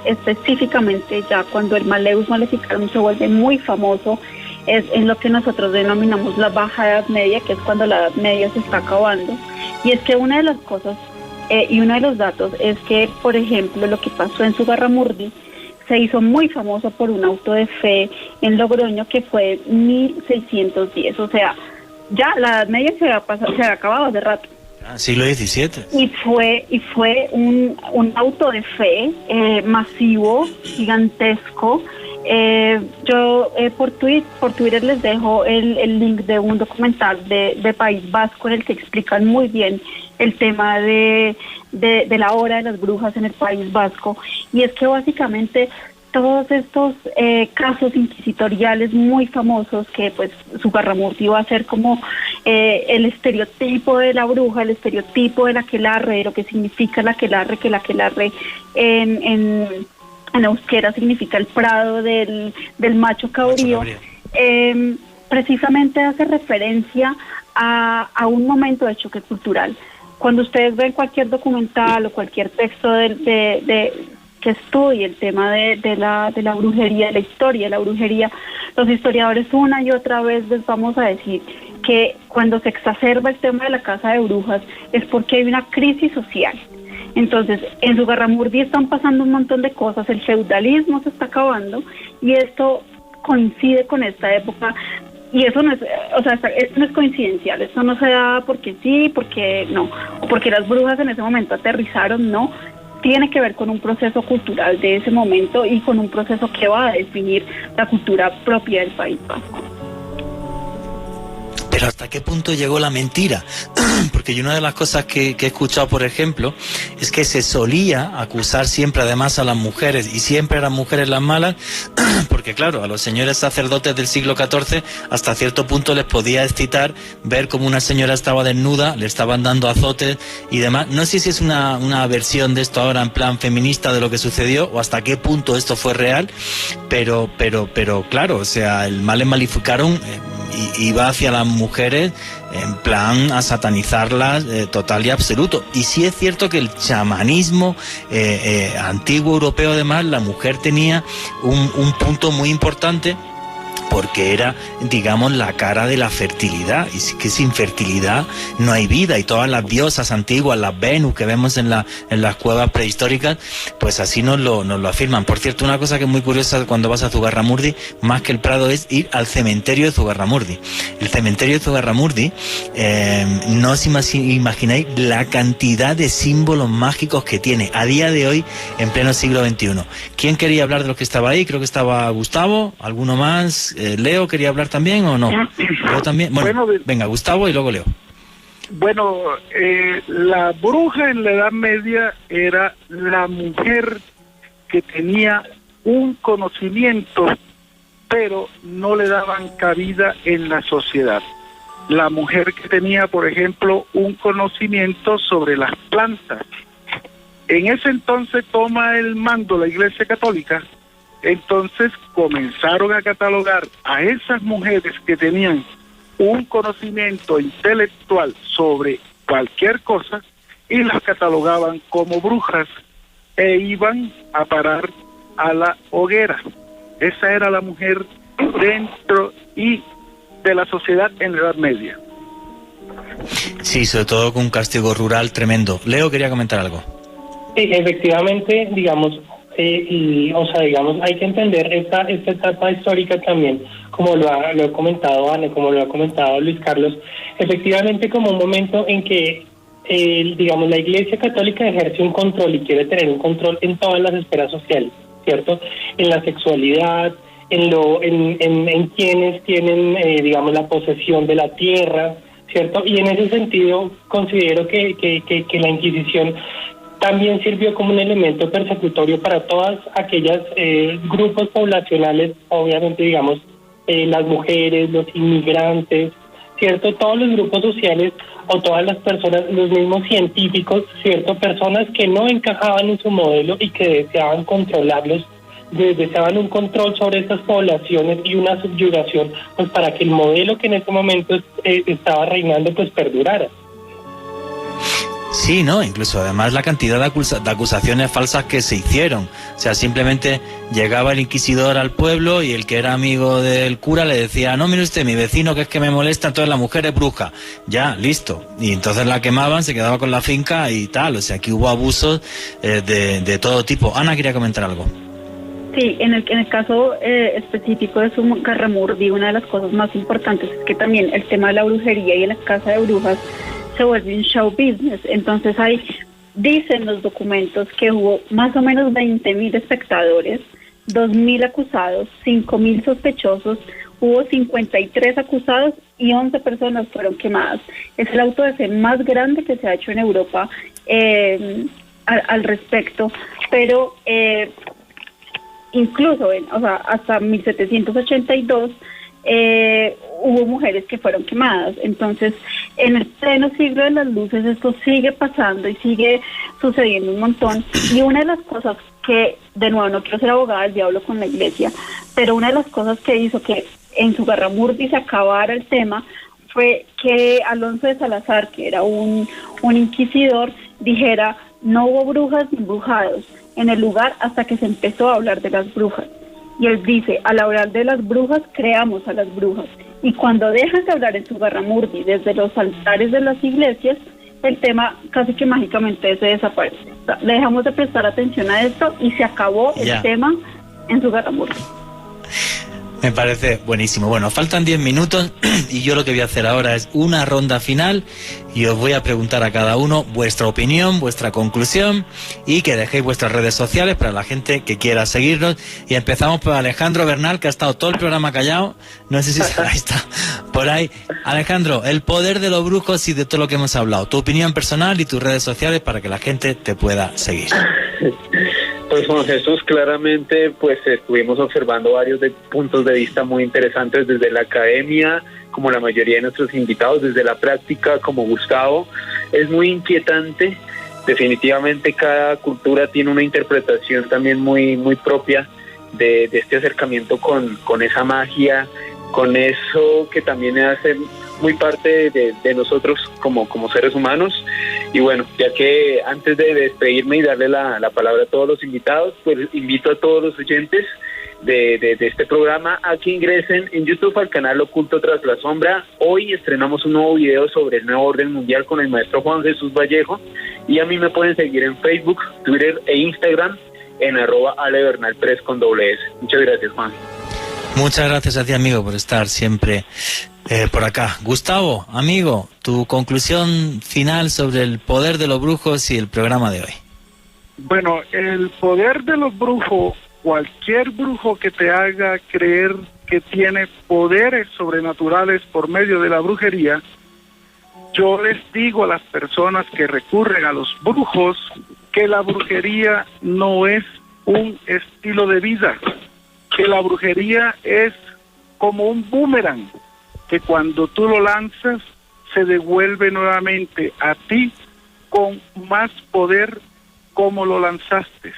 específicamente ya cuando el Malleus Maleficarum se vuelve muy famoso, es en lo que nosotros denominamos la Baja Edad Media, que es cuando la Edad Media se está acabando. Y es que una de las cosas y uno de los datos es que, por ejemplo, lo que pasó en Zugarramurdi se hizo muy famoso por un auto de fe en Logroño que fue 1610. O sea, ya la Edad Media se había acabado hace rato. Siglo XVII. Y fue un auto de fe masivo, gigantesco. Yo por Twitter les dejo el link de un documental de País Vasco en el que explican muy bien el tema de la hora de las brujas en el País Vasco. Y es que básicamente todos estos casos inquisitoriales muy famosos, que pues Zugarramurdi va a ser como el estereotipo de la bruja, el estereotipo del aquelarre, de lo que significa el aquelarre, que el aquelarre en euskera significa el prado del macho cabrío. Precisamente hace referencia a un momento de choque cultural. Cuando ustedes ven cualquier documental o cualquier texto que estudie el tema de la brujería, de la historia de la brujería, los historiadores una y otra vez les vamos a decir que cuando se exacerba el tema de la casa de brujas es porque hay una crisis social. Entonces, en Zugarramurdi están pasando un montón de cosas, el feudalismo se está acabando, y esto coincide con esta época, y eso no es, esto no es coincidencial, esto no se da porque sí, porque no, o porque las brujas en ese momento aterrizaron, no, tiene que ver con un proceso cultural de ese momento y con un proceso que va a definir la cultura propia del País Vasco. Pero ¿hasta qué punto llegó la mentira? Porque yo una de las cosas que he escuchado, por ejemplo, es que se solía acusar siempre además a las mujeres, y siempre eran mujeres las malas, porque claro, a los señores sacerdotes del siglo XIV hasta cierto punto les podía excitar ver cómo una señora estaba desnuda, le estaban dando azotes y demás. No sé si es una versión de esto ahora en plan feminista de lo que sucedió, o hasta qué punto esto fue real, pero claro, o sea, el Malleus Maleficarum iba hacia las mujeres en plan a satanizarlas total y absoluto. Y sí es cierto que el chamanismo antiguo europeo, además, la mujer tenía un punto muy importante, porque era, digamos, la cara de la fertilidad, y que sin fertilidad no hay vida, y todas las diosas antiguas, las Venus que vemos en las cuevas prehistóricas, pues así nos lo afirman. Por cierto, una cosa que es muy curiosa cuando vas a Zugarramurdi, más que el Prado, es ir al cementerio de Zugarramurdi. El cementerio de Zugarramurdi, no os imagináis la cantidad de símbolos mágicos que tiene a día de hoy en pleno siglo XXI. ¿Quién quería hablar de lo que estaba ahí? Creo que estaba Gustavo, ¿alguno más? ¿Leo quería hablar también o no? Yo también. Bueno, venga, Gustavo y luego Leo. Bueno, la bruja en la Edad Media era la mujer que tenía un conocimiento, pero no le daban cabida en la sociedad. La mujer que tenía, por ejemplo, un conocimiento sobre las plantas. En ese entonces toma el mando la Iglesia Católica, entonces comenzaron a catalogar a esas mujeres que tenían un conocimiento intelectual sobre cualquier cosa y las catalogaban como brujas e iban a parar a la hoguera. Esa era la mujer dentro y de la sociedad en la Edad Media. Sí, sobre todo con un castigo rural tremendo. Leo quería comentar algo. Sí, efectivamente, digamos, hay que entender esta etapa histórica también, como lo ha comentado Ana, como lo ha comentado Luis Carlos, efectivamente como un momento en que, digamos, la Iglesia Católica ejerce un control y quiere tener un control en todas las esferas sociales, ¿cierto? En la sexualidad, en quienes tienen, digamos, la posesión de la tierra, ¿cierto? Y en ese sentido considero que la Inquisición también sirvió como un elemento persecutorio para todas aquellas grupos poblacionales, obviamente, digamos, las mujeres, los inmigrantes, ¿cierto? Todos los grupos sociales o todas las personas, los mismos científicos, ¿cierto? Personas que no encajaban en su modelo y que deseaban controlarlos, deseaban un control sobre estas poblaciones y una subyugación, pues para que el modelo que en ese momento estaba reinando, pues perdurara. Sí, ¿no? Incluso además la cantidad de acusaciones falsas que se hicieron. O sea, simplemente llegaba el inquisidor al pueblo y el que era amigo del cura le decía, no, mire usted, mi vecino que es que me molesta, entonces la mujer es bruja. Ya, listo. Y entonces la quemaban, se quedaba con la finca y tal. O sea, aquí hubo abusos de todo tipo. Ana quería comentar algo. Sí, en el caso específico de Zugarramurdi, una de las cosas más importantes es que también el tema de la brujería y en la casa de brujas se vuelve un show business. Entonces dicen los documentos que hubo más o menos 20.000 espectadores, 2.000 acusados, 5.000 sospechosos, hubo 53 acusados y 11 personas fueron quemadas. Es el auto de fe más grande que se ha hecho en Europa al respecto, pero incluso hasta 1782 hubo mujeres que fueron quemadas. Entonces, en el pleno siglo de las luces esto sigue pasando y sigue sucediendo un montón. Y una de las cosas que, de nuevo, no quiero ser abogada del diablo con la iglesia, pero una de las cosas que hizo que en Zugarramurdi se acabara el tema fue que Alonso de Salazar, que era un inquisidor, dijera, no hubo brujas ni brujados en el lugar hasta que se empezó a hablar de las brujas. Y él dice, al hablar de las brujas, creamos a las brujas. Y cuando dejan de hablar en Zugarramurdi desde los altares de las iglesias, el tema casi que mágicamente se desaparece. O sea, le dejamos de prestar atención a esto y se acabó el tema en Zugarramurdi. Me parece buenísimo. Bueno, faltan 10 minutos y yo lo que voy a hacer ahora es una ronda final y os voy a preguntar a cada uno vuestra opinión, vuestra conclusión y que dejéis vuestras redes sociales para la gente que quiera seguirnos. Y empezamos por Alejandro Bernal, que ha estado todo el programa callado. No sé si ahí está por ahí. Alejandro, el poder de los brujos y de todo lo que hemos hablado. Tu opinión personal y tus redes sociales para que la gente te pueda seguir. Pues Juan Jesús, claramente pues estuvimos observando varios puntos de vista muy interesantes desde la academia, como la mayoría de nuestros invitados, desde la práctica, como Gustavo. Es muy inquietante, definitivamente cada cultura tiene una interpretación también muy propia de este acercamiento con esa magia, con eso que también hace muy parte de nosotros como seres humanos. Y bueno, ya que antes de despedirme y darle la palabra a todos los invitados, pues invito a todos los oyentes de este programa a que ingresen en YouTube al canal Oculto Tras la Sombra. Hoy estrenamos un nuevo video sobre el nuevo orden mundial con el maestro Juan Jesús Vallejo, y a mí me pueden seguir en Facebook, Twitter e Instagram en @alebernal3 con doble S. Muchas gracias, Juan. Muchas gracias a ti, amigo, por estar siempre por acá. Gustavo, amigo, tu conclusión final sobre el poder de los brujos y el programa de hoy. Bueno, el poder de los brujos, cualquier brujo que te haga creer que tiene poderes sobrenaturales por medio de la brujería, yo les digo a las personas que recurren a los brujos que la brujería no es un estilo de vida, que la brujería es como un boomerang, que cuando tú lo lanzas se devuelve nuevamente a ti con más poder como lo lanzaste.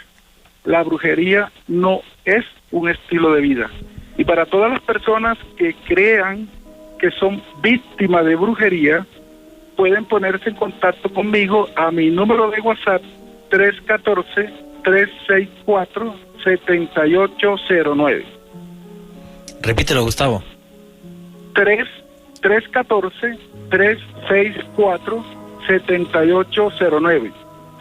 La brujería no es un estilo de vida. Y para todas las personas que crean que son víctimas de brujería, pueden ponerse en contacto conmigo a mi número de WhatsApp 314-364-7809. Repítelo, Gustavo. 314-364-7809.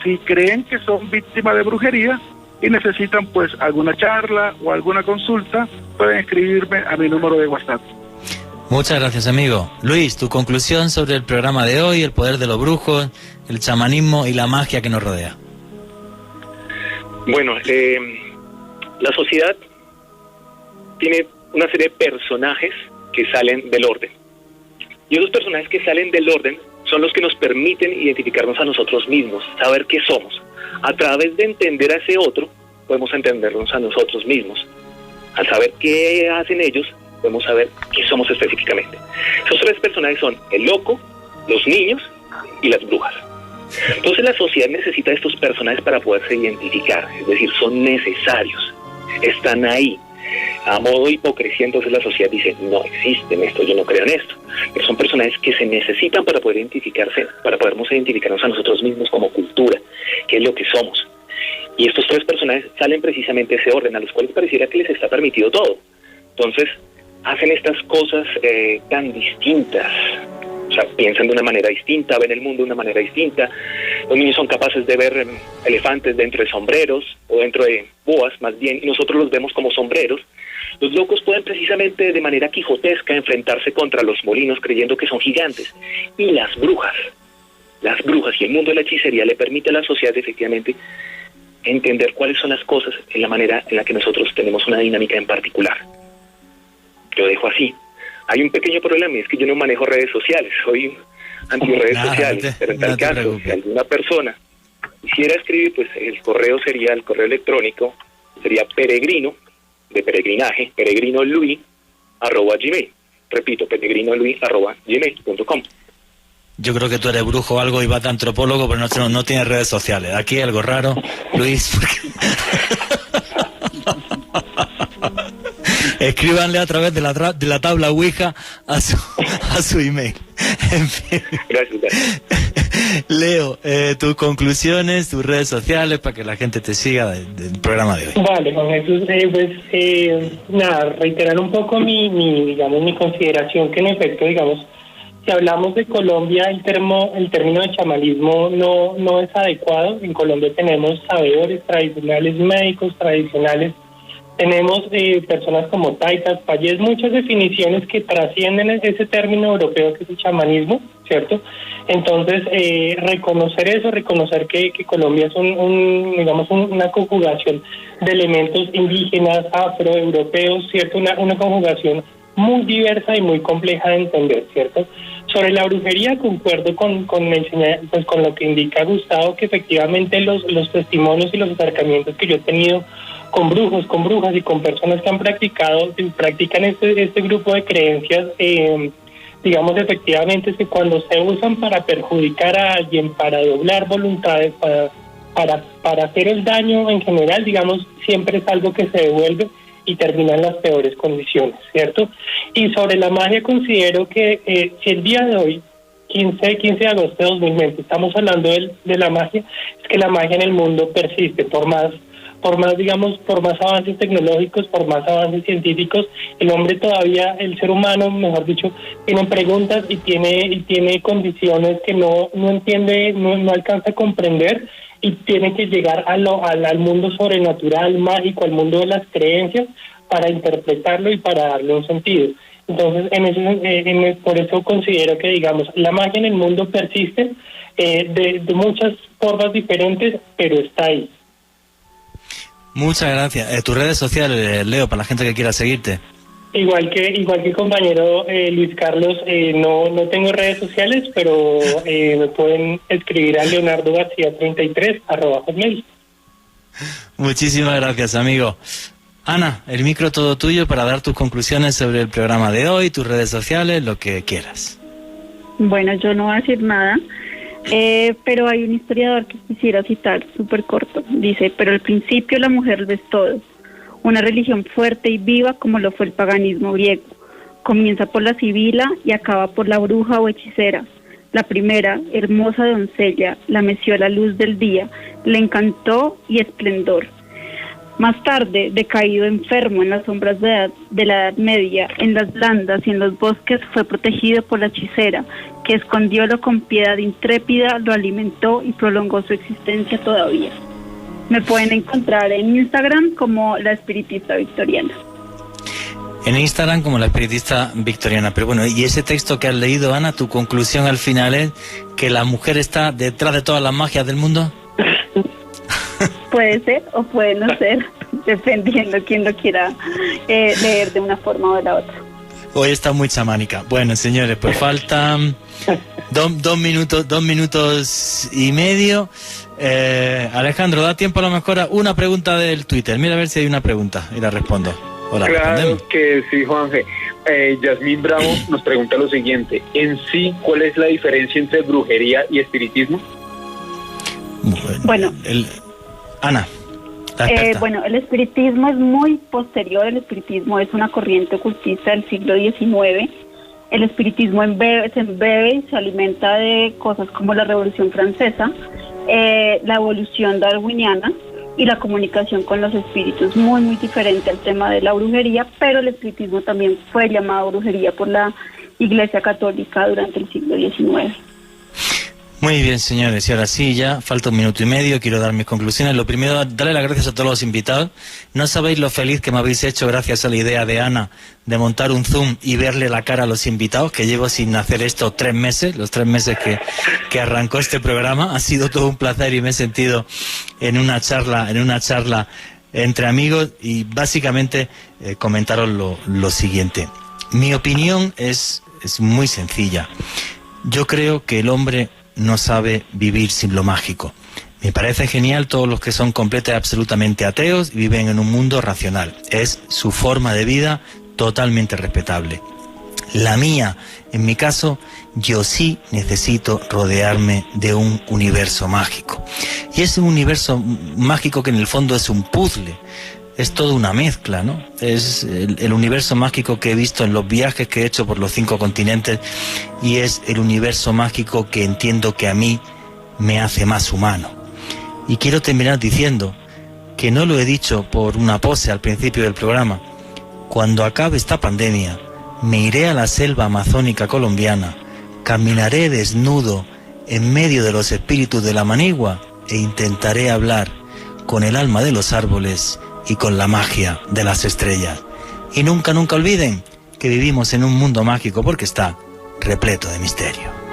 Si creen que son víctimas de brujería y necesitan pues alguna charla o alguna consulta, pueden escribirme a mi número de WhatsApp. Muchas gracias, amigo. Luis, tu conclusión sobre el programa de hoy, el poder de los brujos, el chamanismo y la magia que nos rodea. Bueno, la sociedad tiene una serie de personajes que salen del orden. Y esos personajes que salen del orden son los que nos permiten identificarnos a nosotros mismos, saber qué somos. A través de entender a ese otro, podemos entendernos a nosotros mismos. Al saber qué hacen ellos, podemos saber qué somos específicamente. Esos tres personajes son el loco, los niños y las brujas. Entonces la sociedad necesita estos personajes para poderse identificar, es decir, son necesarios, están ahí. A modo de hipocresía, entonces la sociedad dice, no existen esto, yo no creo en esto. Pero son personajes que se necesitan para poder identificarse, para podernos identificarnos a nosotros mismos como cultura, que es lo que somos. Y estos tres personajes salen precisamente de ese orden, a los cuales pareciera que les está permitido todo. Entonces, hacen estas cosas tan distintas. O sea, piensan de una manera distinta, ven el mundo de una manera distinta. Los niños son capaces de ver elefantes dentro de sombreros, o dentro de boas más bien, y nosotros los vemos como sombreros. Los locos pueden precisamente de manera quijotesca enfrentarse contra los molinos creyendo que son gigantes. Y las brujas y el mundo de la hechicería le permite a la sociedad efectivamente entender cuáles son las cosas en la manera en la que nosotros tenemos una dinámica en particular. Lo dejo así. Hay un pequeño problema, y es que yo no manejo redes sociales, soy anti-redes sociales, pero en tal caso, si alguna persona quisiera escribir, pues el correo electrónico sería peregrino, de peregrinaje, peregrinoluis@gmail. Repito, peregrinoluis@gmail.com. Yo creo que tú eres brujo o algo y vas de antropólogo, pero no tienes redes sociales. Aquí algo raro, Luis. Escríbanle a través de la tabla Ouija a su email. En fin. Gracias. Leo, tus conclusiones, tus redes sociales para que la gente te siga del programa de hoy. Vale, Juan Jesús, reiterar un poco mi consideración que en efecto, si hablamos de Colombia, el término de chamanismo no es adecuado. En Colombia tenemos sabedores tradicionales, médicos tradicionales, tenemos personas como taitas, payés, muchas definiciones que trascienden ese término europeo que es el chamanismo, ¿cierto? Entonces, reconocer que Colombia es una conjugación de elementos indígenas, afroeuropeos, ¿cierto? Una conjugación muy diversa y muy compleja de entender, ¿cierto? Sobre la brujería concuerdo con lo que indica Gustavo, que efectivamente los testimonios y los acercamientos que yo he tenido con brujos, con brujas y con personas que practican este grupo de creencias, efectivamente es que cuando se usan para perjudicar a alguien, para doblar voluntades, para hacer el daño en general, siempre es algo que se devuelve y termina en las peores condiciones, ¿cierto? Y sobre la magia considero que si el día de hoy, 15 de agosto de 2020, estamos hablando de la magia, es que la magia en el mundo persiste, por más por más, digamos, por más avances tecnológicos, por más avances científicos, el hombre todavía, el ser humano, mejor dicho, tiene preguntas y tiene condiciones que no entiende, no alcanza a comprender, y tiene que llegar al mundo sobrenatural, mágico, al mundo de las creencias, para interpretarlo y para darle un sentido. Entonces, por eso considero que, digamos, la magia en el mundo persiste de muchas formas diferentes, pero está ahí. Muchas gracias. Tus redes sociales, Leo, para la gente que quiera seguirte. Igual que el compañero Luis Carlos, no tengo redes sociales, pero me pueden escribir a leonardogarcia33@hotmail. Muchísimas gracias, amigo. Ana, el micro todo tuyo para dar tus conclusiones sobre el programa de hoy, tus redes sociales, lo que quieras. Bueno, yo no voy a decir nada, pero hay un historiador que quisiera citar, súper corto. Dice, pero al principio la mujer lo es todo, una religión fuerte y viva como lo fue el paganismo griego. Comienza por la sibila y acaba por la bruja o hechicera. La primera, hermosa doncella, la meció a la luz del día, le encantó y esplendor. Más tarde, decaído enfermo en las sombras de la Edad Media, en las landas y en los bosques, fue protegido por la hechicera, que escondiólo con piedad intrépida, lo alimentó y prolongó su existencia todavía. Me pueden encontrar en Instagram como la espiritista victoriana. En Instagram como la espiritista victoriana. Pero bueno, y ese texto que has leído, Ana, tu conclusión al final es que la mujer está detrás de todas las magias del mundo. Puede ser o puede no ser, dependiendo quién lo quiera leer de una forma o de la otra. Hoy está muy chamánica. Bueno, señores, pues faltan dos minutos y medio. Alejandro, da tiempo a lo mejor a una pregunta del Twitter. Mira a ver si hay una pregunta y la respondo. Hola, claro respondemos. que sí, Juanje. Yasmín Bravo nos pregunta lo siguiente. En sí, ¿cuál es la diferencia entre brujería y espiritismo? Bueno, Ana. Bueno, el espiritismo es muy posterior. El espiritismo es una corriente ocultista del siglo XIX. El espiritismo se embebe y se alimenta de cosas como la Revolución Francesa, la evolución darwiniana y la comunicación con los espíritus, muy, muy diferente al tema de la brujería, pero el espiritismo también fue llamado brujería por la Iglesia Católica durante el siglo XIX. Muy bien, señores, y ahora sí, ya falta un minuto y medio, quiero dar mis conclusiones. Lo primero, darle las gracias a todos los invitados. No sabéis lo feliz que me habéis hecho gracias a la idea de Ana de montar un Zoom y verle la cara a los invitados, que llevo sin hacer esto 3 meses, los 3 meses que arrancó este programa. Ha sido todo un placer y me he sentido en una charla entre amigos y básicamente comentaros lo siguiente. Mi opinión es muy sencilla. Yo creo que el hombre no sabe vivir sin lo mágico. Me parece genial todos los que son completamente y absolutamente ateos y viven en un mundo racional. Es su forma de vida totalmente respetable. La mía, en mi caso, yo sí necesito rodearme de un universo mágico. Y es un universo mágico que en el fondo es un puzzle. Es toda una mezcla, ¿no? Es el universo mágico que he visto en los viajes que he hecho por los 5 continentes y es el universo mágico que entiendo que a mí me hace más humano. Y quiero terminar diciendo que no lo he dicho por una pose al principio del programa. Cuando acabe esta pandemia, me iré a la selva amazónica colombiana, caminaré desnudo en medio de los espíritus de la manigua e intentaré hablar con el alma de los árboles y con la magia de las estrellas. Y nunca olviden que vivimos en un mundo mágico porque está repleto de misterio.